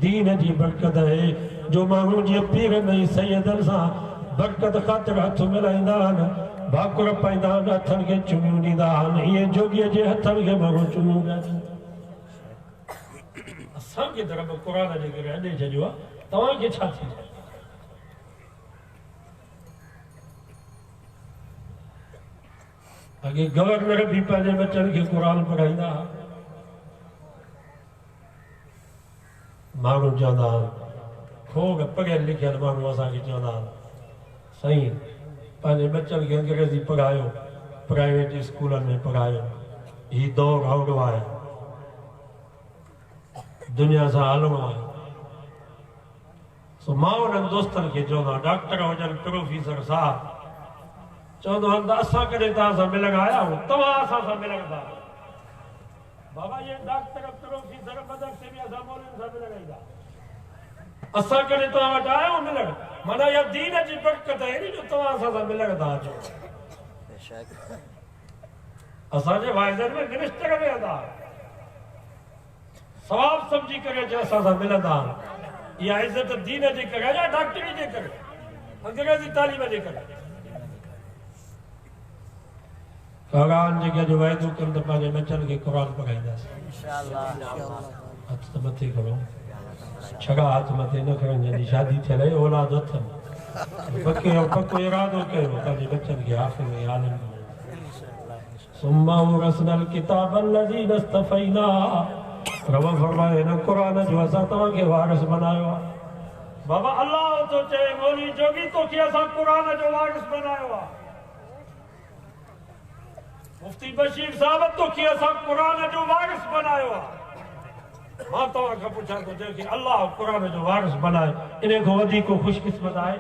दीन जी बरकत आहे, जो माण्हू जीअं पीरनि ऐं सैयदनि सां बरकत ख़ातिर हथ मिलाईंदा आहिनि, भाकुर पाईंदा आहिनि, हथनि खे चुमियूं ॾींदा आहिनि, ईअं जोगीअ जे हथनि खे माण्हू चुमियूं ॾियनि। असांखे त रब क़ुरान जे करे अॾे छॾियो आहे, तव्हांखे छा थी? अॻे गवर्नर बि पंहिंजे बच्चनि खे क़ुरान पढ़ाईंदा हुआ। माण्हू चवंदा आहिनि, खोड़ पढ़ियल लिखियल माण्हू असांखे चवंदा आहिनि, साईं पंहिंजे बच्चनि खे अंग्रेज़ी पढ़ायो, प्राइवेट स्कूलनि में पढ़ायो, हीउ दौर हौड़ो आहे, दुनिया सां हलणो आहे। सो मां उन्हनि दोस्तनि खे चवंदो आहे डॉक्टर हुजनि प्रोफेसर साहब चवंदो हंधि असां कॾहिं तव्हां सां मिलण आया आहियूं तव्हां असां सां मिलण था बाबा ये डॉक्टर प्रोफेसर मदरसे में असां मौलवियुनि सां मिलण ईंदा असां कॾहिं तव्हां वटि आया आहियूं मिलण माना इहा दीन जी बरकत आहे नी जो तव्हां असां सां मिलण था अचो असांजे वाइदनि में मिनिस्टर वेहंदा सवाब समझी करे अचे असां सां मिलंदा इहा इज़त दीन जे करे या डॉक्टरी जे करे अंग्रेजी तालीम जे करे क़ुरान जेके अॼु वाइदो कनि त पंहिंजे बचनि खे क़ुरान पढ़ाईंदासीं हथ त मथे करो छड़ा हाथ मथे न खणनि जंहिंजी शादी थियल आहे औलाद अथनि पको इरादो कयो पंहिंजे बचनि खे हाफ़िज़ ऐं आलिम सुम्मा औरसनल किताब الذين اصطفينا रब फरमाए हिन क़ुरान जो असां तव्हांखे वारिस बनायो आहे बाबा अल्लाह तो चए मौलवी जोगी तोखे असां क़ुरान जो वारिस बनायो आहे मुफ्ती बशीर साहब तोखे असां क़ुरान जो वारिस बनायो आहे मां तव्हां खां पुछां थो जंहिंखे अल्लाह क़ुरान जो वारिस बनाए इन खां वधीक ख़ुशकिस्मत आहे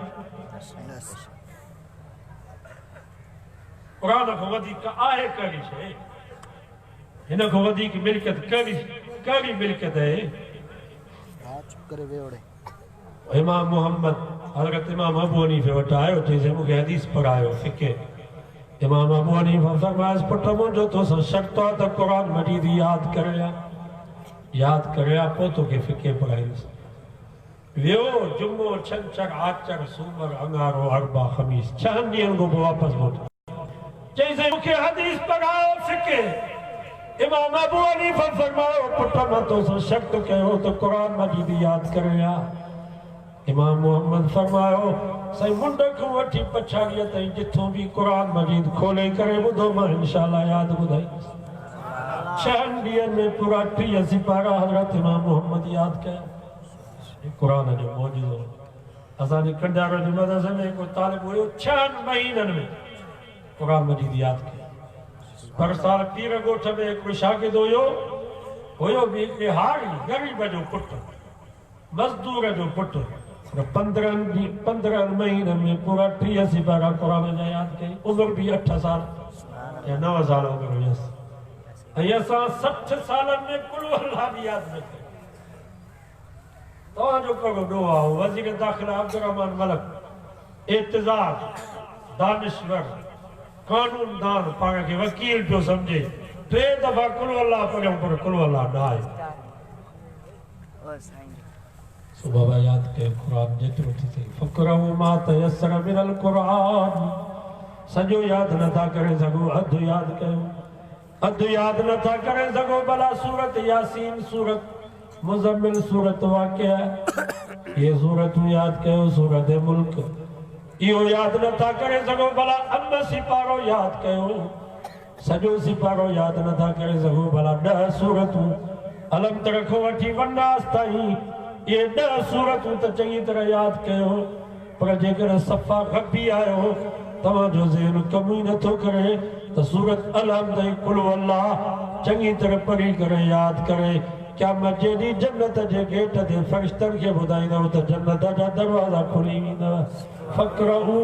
क़ुरान खां वधीक आहे कहिड़ी शइ हिन खां वधीक मिल्कियत कहिड़ी मिल्कियत आहे इमाम मोहम्मद हज़रत इमाम अबू हनीफे वटि आयो चईंसि मूंखे हदीस पढ़ायो फिके इमाम अबू हनीफा फरमायसि पुट मुंहिंजो तोसां शर्त आहे त क़ुरान मजीद यादि करे पोइ तोखे फिके पढ़ाईंदुसि वियो जुमो छंछर आचर सूमर अंगारो अरबा ख़मीस 6 ॾींहंनि खां पोइ वापसि मोटो चईंसि मूंखे हदीस पढ़ायो फिके इमाम अबू हनीफा फरमायो पुट मां तोसां शर्त कयो त क़ुरान मजीद यादि करे इमाम मोहम्मद फरमायो साईं मुंड खां वठी पछाड़ीअ ताईं जिथों बि क़ुरान मजीद खोले करे ॿुधो मां इंशाअल्लाह यादि ॿुधाईंदुसि 6 ॾींहंनि में पूरा 30 सिपारा हज़रत इमाम मोहम्मद यादि कया क़ुरान जो मौजूदो असांजे कंडारो जे मदरसे में को तालिब हुयो 6 महीननि में क़ुरान मजीद यादि कया पर साल पीर ॻोठ में हिकिड़ो शागिर्द हुयो बि हिकिड़े हारी ग़रीब जो पुटु मज़दूर जो पुटु 15 महीननि में पूरा 30 सिपारा क़ुरान जा यादि कई उमिरि बि 8 साल या 9 साल उमिरि हुयसि ऐं असां 60 सालनि में कुल अल्लाह बि यादि न कयो तव्हांजो कहिड़ो ॾोह आहे वज़ीर दाख़िला अब्दुर्रहमान मलक एतिज़ाज़ दानिश्वर कानूनदान पाण खे वकील पियो सम्झे 3 दफ़ा कुल अल्लाह पढ़ियो पर कुल अल्लाह न आहे सो बाबा यादि कयो क़ुरान जेतिरो थी सघे फ़क़रहू मा तयस्सर मिनल क़ुरान सॼो यादि नथा करे सघो अधु यादि कयो अधु यादि नथा करे सघो भला सूरत यासीन सूरत मुज़म्मिल सूरत वाक़िआ ये सूरतूं यादि कयो सूरत मुल्क इहो यादि नथा करे सघो भला अम सिपारो यादि कयो सॼो सिपारो यादि नथा करे सघो भला 10 सूरतूं अलम तर खां वठी वनास ताईं ये 10 सूरतूं त चङी तरह यादि कयो पर जेकर सफ़ा खपी आयो तव्हांजो ज़हन कम ई नथो करे त सूरत अलम ताईं कुल अल्लाह चङी तरह पढ़ी करे यादि करे क़यामत जे ॾींहुं जन्नत जे गेट ते फ़रिश्तनि खे ॿुधाईंदव त जन्नत जा दरवाज़ा खुली वेंदव फ़क़रहू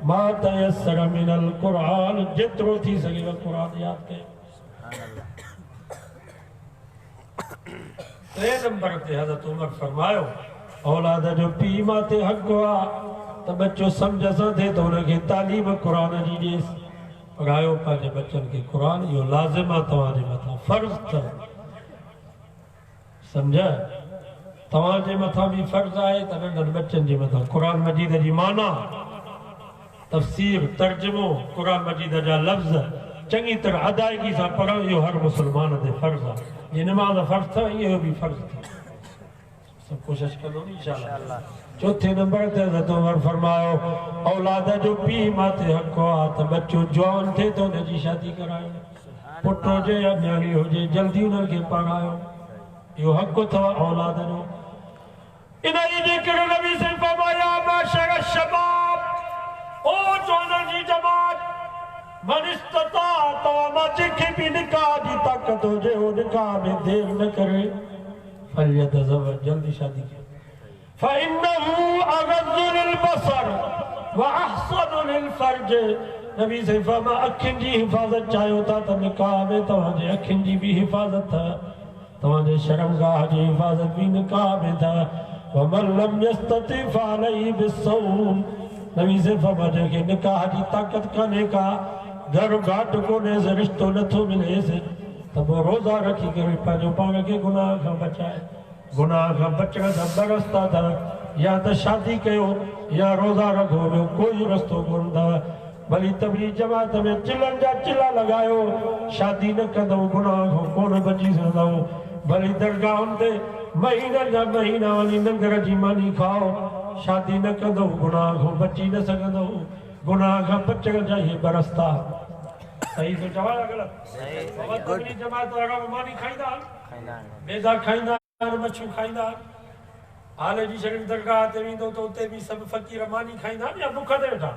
मा तयस्सर मिनल क़ुरान जेतिरो थी सघेव क़ुरान यादि कयो 3 नंबर ते हज़रत उमर फरमायो औलाद जो पीउ मां ते हक़ आहे त बच्चो सम्झ सां थिए त हुनखे तालीम क़ुरान जी ॾिएसि पढ़ायो पंहिंजे बच्चनि खे क़ुरान इहो लाज़िम आहे तव्हांजे मथां फ़र्ज़ अथव सम्झ तव्हांजे मथां बि फ़र्ज़ आहे त नंढनि बच्चनि जे मथां क़ुरान मजीद जी माना तफ़सीर तर्जुमो क़ुरान मजीद जा लफ़्ज़ चङी तरह अदायगी सां पढ़णु इहो हर मुस्लमान ते फ़र्ज़ आहे जे नमाज़ फ़र्ज़ अथव इहो बि फ़र्ज़ अथव सभु कोशिशि कंदो इंशाअल्लाह 4 नंबर ते हज़रत उमर फरमायो औलाद जो पीउ मां ते हक़ आहे त बच्चो जवान थिए त हुनजी शादी करायो पुटु हुजे या न्याणी हुजे जल्दी हुननि खे पढ़ायो इहो हक़ अथव औलाद जो इन जे करे नबी से फरमाया माशर शबाब ओ जवाननि जी जमात मन इस्तता तव्हां जेके बि निकाह जी ताक़त हुजे उहो निकाह में देर न करे फलियतज़वज जल्दी शादी करे फ़इन्नहु अग़ज़्ज़ु लिलबसर व अहसनु लिलफ़र्ज। नबी से फरमा अखियुनि जी हिफ़ाज़त चाहियो था त निकाह में तव्हांजे अखियुनि जी भी हिफ़ाज़त था, तव्हांजे शर्मगाह जी हिफ़ाज़त भी निकाह में था। व मन लम यस्तति फ़अलैहि बिस्सौम। नबी से फरमा जंहिंखे निकाह जी ताक़त कान्हे का, घर घाट कोन्हे से, रिश्तो नथो मिलेसि, त पोइ रोज़ा रखी करे पंहिंजो पाण खे गुनाह खां बचाए। गुनाह खां बचण जा ॿ रस्ता अथव, या त शादी कयो या रोज़ा रखो, ॿियो कोई रस्तो कोन अथव। भली तबलीग जमात में चिलनि जा चिला लॻायो, शादी न कंदव गुनाह खां कोन बची सघंदव। भली दरगाहुनि ते महीननि जा महीना वञी लंगर जी मानी खाओ, शादी न कंदव गुनाह खां बची न सघंदव। गुनाह खां बचण जा इहे ॿ रस्ता। सही तो चवां या ग़लति? तबलीग जमात वारा मानी खाईंदा आहिनि, बेदा खाईंदा आहिनि, मच्छियूं खाईंदा आहिनि। हाल जी शरीफ़ दरगाह ते वेंदो त उते बि सभु फ़क़ीर मानी खाईंदा आहिनि या बुख ते वेठा?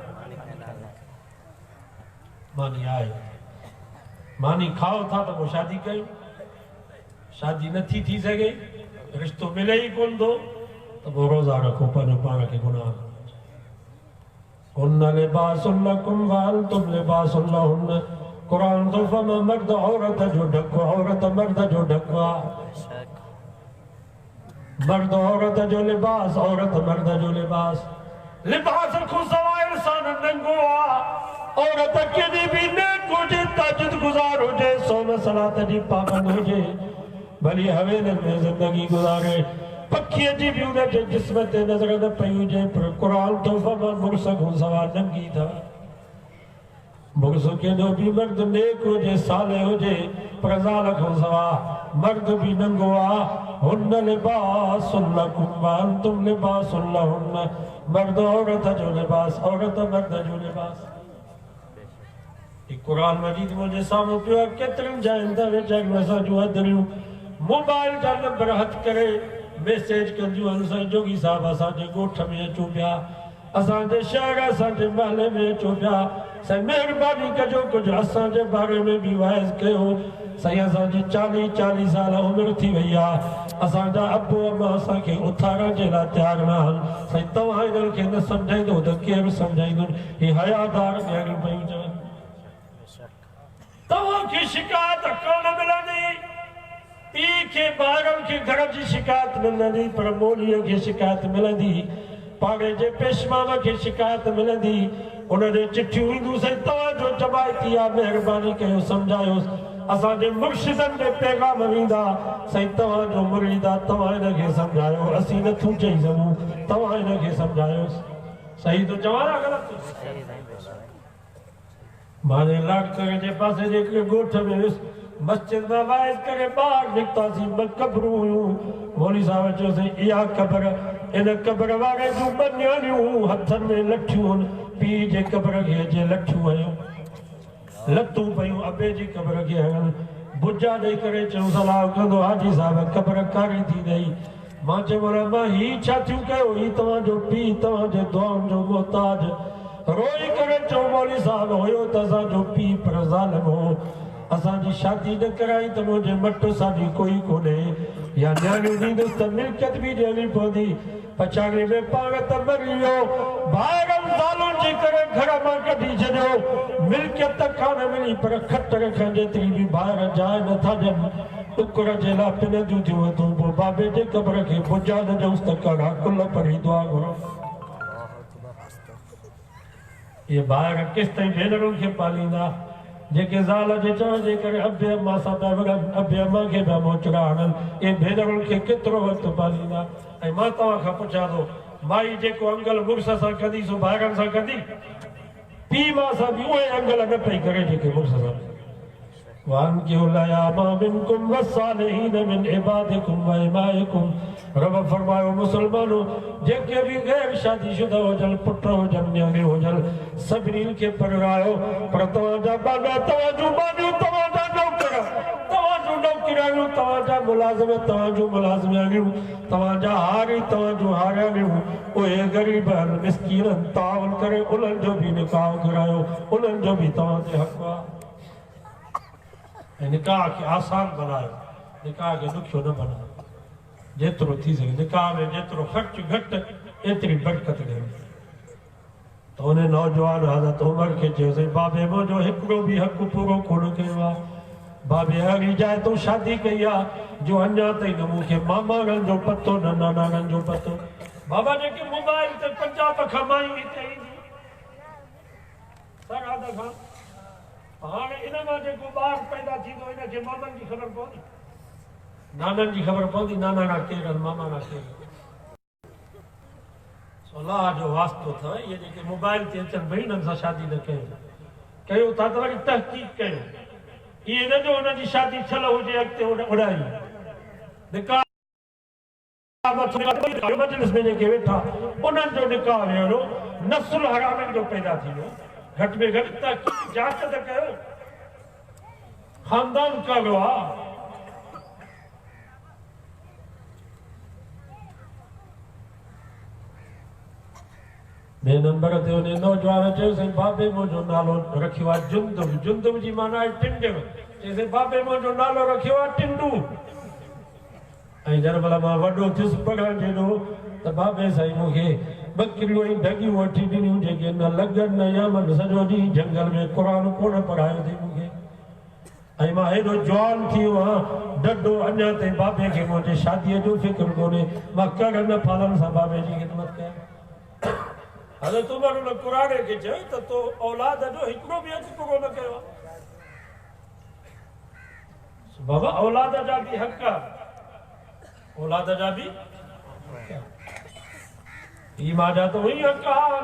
मानी आहे, मानी खाओ था त पोइ शादी कयो। शादी नथी थी सघे, रिश्तो मिले ई कोन थो, त पोइ रोज़ा रखो, पंहिंजो पाण खे गुनाह। हुन्न लिबासुन लकुम व अंतुम लिबासुन लहुन्न। क़ुरान तो फरमा मर्द औरत जो ढको, औरत मर्द जो ढकवा। मर्द औरत जो लिबास, औरत मर्द जो लिबास। लिबास को सवाइ इंसान नंगो आ। औरत केॾी बि नेक हुजे, ताजुद गुज़ार हुजे, सोम सलात जी पाबंद हुजे, भली हवेलियुनि में ज़िंदगी गुज़ारे, पखीअ जी बि उनजे जिस्म ते नज़र न पई हुजे, पर क़ुरान तो फरमा मुड़ुस खां सवाइ नंगी अथव। मुड़ुस केॾो बि मर्द नेक हुजे, साले हुजे, पर ज़ाल खां सवाइ मर्द बि नंगो आ। हुन्न लिबासुन लकुम व अंतुम लिबासुन लहुन्न। मर्द औरत जो लिबास, औरत मर्द जो लिबास। कुरान मजीद मुझे साम्हूं पियो आहे। केतिरनि जाइनि ते वेचारियूं असां जूं हदरियूं मोबाइल जा नंबर हथ करे मैसेज कंदियूं आहिनि, साईं जोगी साहिब असांजे ॻोठ में अचो पिया, असांजे शहर असांजे महले में अचो पिया, साईं महिरबानी कजो कुझु असांजे बारे में बि वाइज़ कयो। साईं असांजी 40 साल उमिरि थी वई आहे, असांजा अबो अमा असांखे उथारण जे लाइ तयारु न आहिनि। साईं तव्हां हिननि खे न सम्झाईंदो त केरु सम्झाईंदुनि? ही हयादार ॾियणियूं पयूं चवनि। तव्हांखे शिकायत कोन मिलंदी, पीउ खे ॿारनि खे घर जी शिकायत मिलंदी, पर मोलीअ खे शिकायत मिलंदी, पाड़े जे पेशवान खे शिकायत मिलंदी। उनजे चिठियूं ईंदियूं, साईं तव्हांजो जमायती आहे, महिरबानी कयो सम्झायोसि। असांजे मुर्शिदनि में पैगाम वेंदा, साईं तव्हांजो मुरीद आहे, तव्हां हिनखे सम्झायो, असीं नथूं चई सघूं, तव्हां हिनखे सम्झायोसि। सही तो चवां या ग़लति? माने लाडकर जे पासे जे ॻोठ में मस्जिद में वाइज़ करे ॿाहिरि निकितासीं, ॿ क़बरूं हुयूं। मौली साहिब चयोसीं इहा क़बर, इन क़बर वारे जूं ॿ नियाणियूं हथनि में लठियूं आहिनि, पीउ जे क़बर खे अचे लठियूं हयूं, लतूं पयूं अबे जी क़बर खे हणनि। बुजा ॾेई करे चयूं सलाह कंदो हाजी साहिब क़बर कारी थी ॾेई। मां चयो मां ही छा थियूं कयो? ही तव्हांजो पीउ तव्हांजे दुआउनि जो मोहताज। रोई करे चयो मौली साहिब हुयो त असांजो पीउ पर ज़ालिम हो, असांजी शादी न कराई त मुंहिंजे मट सां कोई कोन्हे, या नियाणियूं ॾींदुसि त मिल्कियत बि ॾियणी पवंदी। पछाड़ी में पाण त मरी वियो, ॿाहिरनि ज़ालुनि जे करे घर मां कढी छॾियो, मिल्कियत कान मिली, पर खट रखण जेतिरी बि ॿाहिरि जाइ नथा ॾियनि। टुकर जे लाइ पिनंदियूं थियूं तूं पोइ बाबे जे क़बर खे बुजा न ॾियोसि त कड़ा कुल पढ़ी दुआ घुरो। ये ॿाहिरि केसि ताईं भेनरुनि खे पालींदा, जेके ज़ाल जे चवण जे करे अबे अम्मा सां पिया विढ़नि, अबे अम्मा खे पिया मोचड़ा हणनि, ये भेनरुनि खे केतिरो वक़्तु पालींदा? ऐं मां तव्हां खां पुछां थो, माई जेको अंगल मुड़ुस सां कंदी सो भाइरनि सां कंदी? पीउ मां सां बि उहे अंगल न पई करे जेके मुड़ुस सां। रब फरमायो मुसलमानो, जेके भी गैर शादीशुदा हुजनि, पुट हुजनि, नियाणियूं हुजनि, सभिनी खे परणायो, पर तव्हांजा बाना, तव्हांजूं बानियूं, तव्हांजा नौकर, तव्हांजूं नौकिराणियूं, तव्हांजा मुलाज़िम, तव्हांजूं मुलाज़िमाणियूं, तव्हांजा हारी, तव्हांजूं हारियाणियूं, उहे ग़रीब मिस्कीननि तावन करे उन्हनि जो बि निकाह करायो, उन्हनि जो बि तव्हां ते हक़ आहे। निकाह खे आसान बनायो, निकाह खे ॾुखियो न बनायो। जेतिरो थी सघे निकाह में जेतिरो ख़र्च घटि एतिरी बरकत ॾियो। त उन नौजवान हज़रत उमर खे चयोसीं बाबे मुंहिंजो हिकिड़ो बि हक़ पूरो कोन कयो आहे। बाबे अहिड़ी जाइ तूं शादी कई आहे जो अञा ताईं न मूंखे मामाणनि जो पतो न नानाणनि जो पतो। बाबा जेके मोबाइल ते पंजाब खां मायूं हिते ईंदियूं सरहद खां, हाणे इन मां जेको ॿार पैदा थींदो इनखे मामनि जी ख़बर पवंदी, नाननि जी ख़बर पवंदी, नानाणा केरु आहिनि मामाणा केरु। अलाह जो वास्तो अथव इहे जेके मोबाइल ते अचनि भई हिननि सां शादी न कयो था त वरी तहक़ीक़ कयो। इहे न जो हुनजी शादी थियल हुजे अॻिते उड़ाई निकाह मजलिस में जेके वेठा उन्हनि जो निकाह वेड़ो नस्ल हरामनि जो पैदा थी वियो। घटि में घटि तहक़ीक़ जांच त कयो, ख़ानदान कहिड़ो आहे। ॿिए नंबर ते उन नौजवान चयोसीं बाबे मुंहिंजो नालो रखियो आहे जुंदुब। जुंदुब जी माना आहे टिंड। चयोसीं बाबे मुंहिंजो नालो रखियो आहे टिंडू। ऐं जॾहिं महिल मां वॾो थियुसि पढ़ण जेॾो त बाबे साईं मूंखे ॿकरियूं ऐं ढगियूं वठी ॾिनियूं जेके न लॻनि न यामनि। सॼो ॾींहुं जंगल में क़ुर कोन पढ़ायो अथई मूंखे। ऐं मां हेॾो जवान थी वियो आहियां ॾढो अञा ताईं बाबे खे मुंहिंजे शादीअ जो फ़िक्र कोन्हे। मां कड़नि फालनि सां बाबे जी ख़िदमत कयां। हज़रत उमर उन कुराने खे चयो त तो औलाद जो हिकिड़ो बि हक़ पूरो न कयो आहे। बाबा औलाद जा बि हक़ आहे, औलाद जा बि पीउ मां जा त उहे ई हक़ आहे।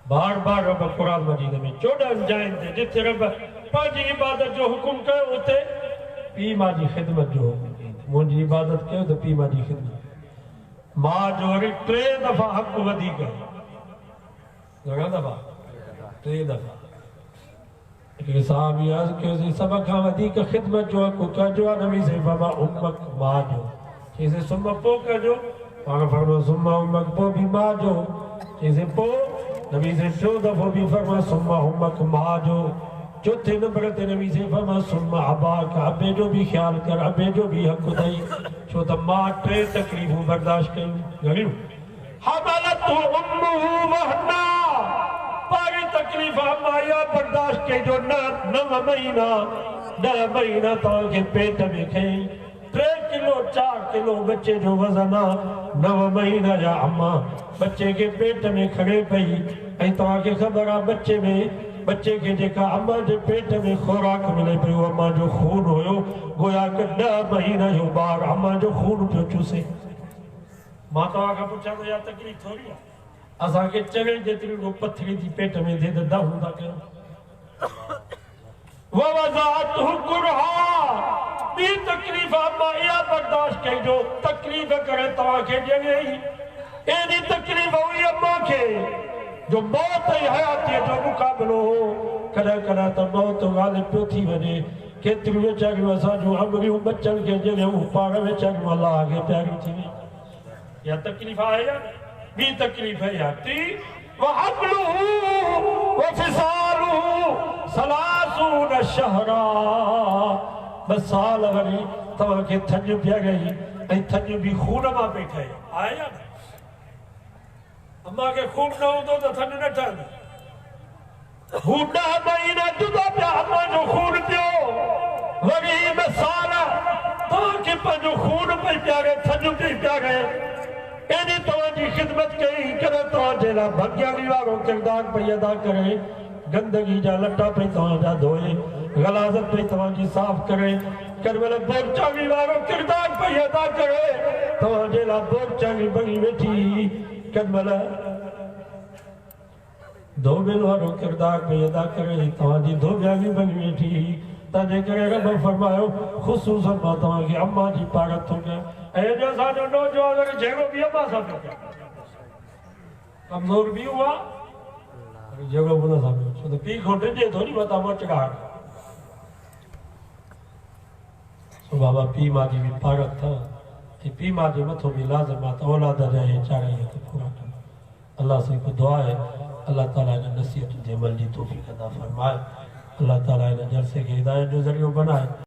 बार बार रब क़ुर मजीद में 14 जायुनि ते जिथे रब पंहिंजी इबादत जो हुकुम कयो उते पीउ मां जी ख़िदमत जो हुकुम कई। मुंहिंजी इबादत कयो त पीउ मां जी ख़िदमत। मां जो वरी 3 दफ़ा हक़ वधीक घणा दफ़ा 3 दफ़ा। हिकिड़े साहबी अर्ज़ कयोसीं सभ खां वधीक ख़िदमत जो हक़ कजो आहे नबी साईं फरमा उम्मक मां जो। चईसीं सुम पोइ कजो, पाण फरमा सुम उम्मक पोइ बि मां जो। चईसीं पोइ नबी साईं 4 दफ़ो बि फरमा सुम उम्मक मां जो। चौथे नंबर ते नबी साईं फरमा सुम अबाक अबे जो बि ख़्यालु कर, अबे जो बि हक़ अथई। छो त मां 3 तकलीफ़ूं बर्दाश्त कयूं घणियूं। हमलतहु उम्मुहु वहना, पहिरीं तकलीफ़ अम्मा इहा बर्दाश्त कई जो 9 महीना 10 महीना तव्हांखे पेट में खयईं। 3 किलो 4 किलो बच्चे जो वज़न आहे। 9 महीना जा अम्मा बच्चे खे पेट में खणे पई। ऐं तव्हांखे ख़बर आहे बच्चे खे जेका अम्मा जे पेट में खुराक मिले पई उहो अम्मा जो खून हुयो। गोया कि 10 महीना जो ॿारु अम्मा जो खून पियो चूसे। मां तव्हां खां पुछां त इहा तकलीफ़ थोरी आहे। असांखे चवे जेतिरी उहो पथरी जी पेट में थिए त दहूं था कयूं। ॿी तकलीफ़ अम्मा इहा बर्दाश्त कई जो तकलीफ़ करे तव्हांखे ॾियई। एॾी तकलीफ़ हुई अम्मा खे जो मौत ऐं हयातीअ जो मुक़ाबिलो हो। कॾहिं कॾहिं त मौत ग़ालिब पियो थी वञे। केतिरियूं वीचारियूं असां जूं अमरियूं बचनि खे ॾियऊं पाण वीचारियूं अलाह खे प्यारियूं थी वई। इहा तकलीफ़ आहे या ॿी तकलीफ़ इहा थी वहबलुहु वफिसालुहु सलासून शहरा। 2 साल वरी तव्हांखे थञ पिया गई ऐं थञ बि खून मां पई ठहे। आहे या न? अम्मा खे खून न हूंदो त थञ न ठहंदी। हू 10 महीना जुदा पिया अम्मा जो खून पियो। वरी 2 साल तव्हांखे पंहिंजो खून पई पियारे थञ पई पियारे। एॾी तव्हांजी ख़िदमत कई कॾहिं तव्हांजे लाइ भॻियारी वारो किरदार पई अदा करे। गंदगी जा लटा पई तव्हांजा धोए, गलाज़त पई तव्हांजी साफ़ करे। कंहिं महिल बोरचावी वारो किरदार पई अदा करे तव्हांजे लाइ बोरचावी बणी वेठी। कंहिं महिल धोबियल वारो किरदार पई अदा करे तव्हांजी धोबियाली बणी वेठी। तंहिंजे करे रब फरमायो ख़ुसूसन मां तव्हांखे अम्मा जी पारत थो कयां। ऐं जो असांजो नौजवान जहिड़ो बि अम्मा सां पियो कयां, कमज़ोर बि हुआ जहिड़ो बि हुन सां पियो। छो त पीउ खां ॾिजे थोरी मथां मोचकार। सो बाबा पीउ मां जी बि पारत अथव ऐं पीउ मां जे मथां बि लाज़िम आहे त औलाद जा इहे 4 हक़ पूरा कनि। अल्लाह से हिकु दुआ आहे अल्लाह ताला इन नसीहत जे अमल जी तौफ़ीक़ अता फरमाए। अल्लाह ताला इन जलसे खे हिदायत जो ज़रियो बनाए।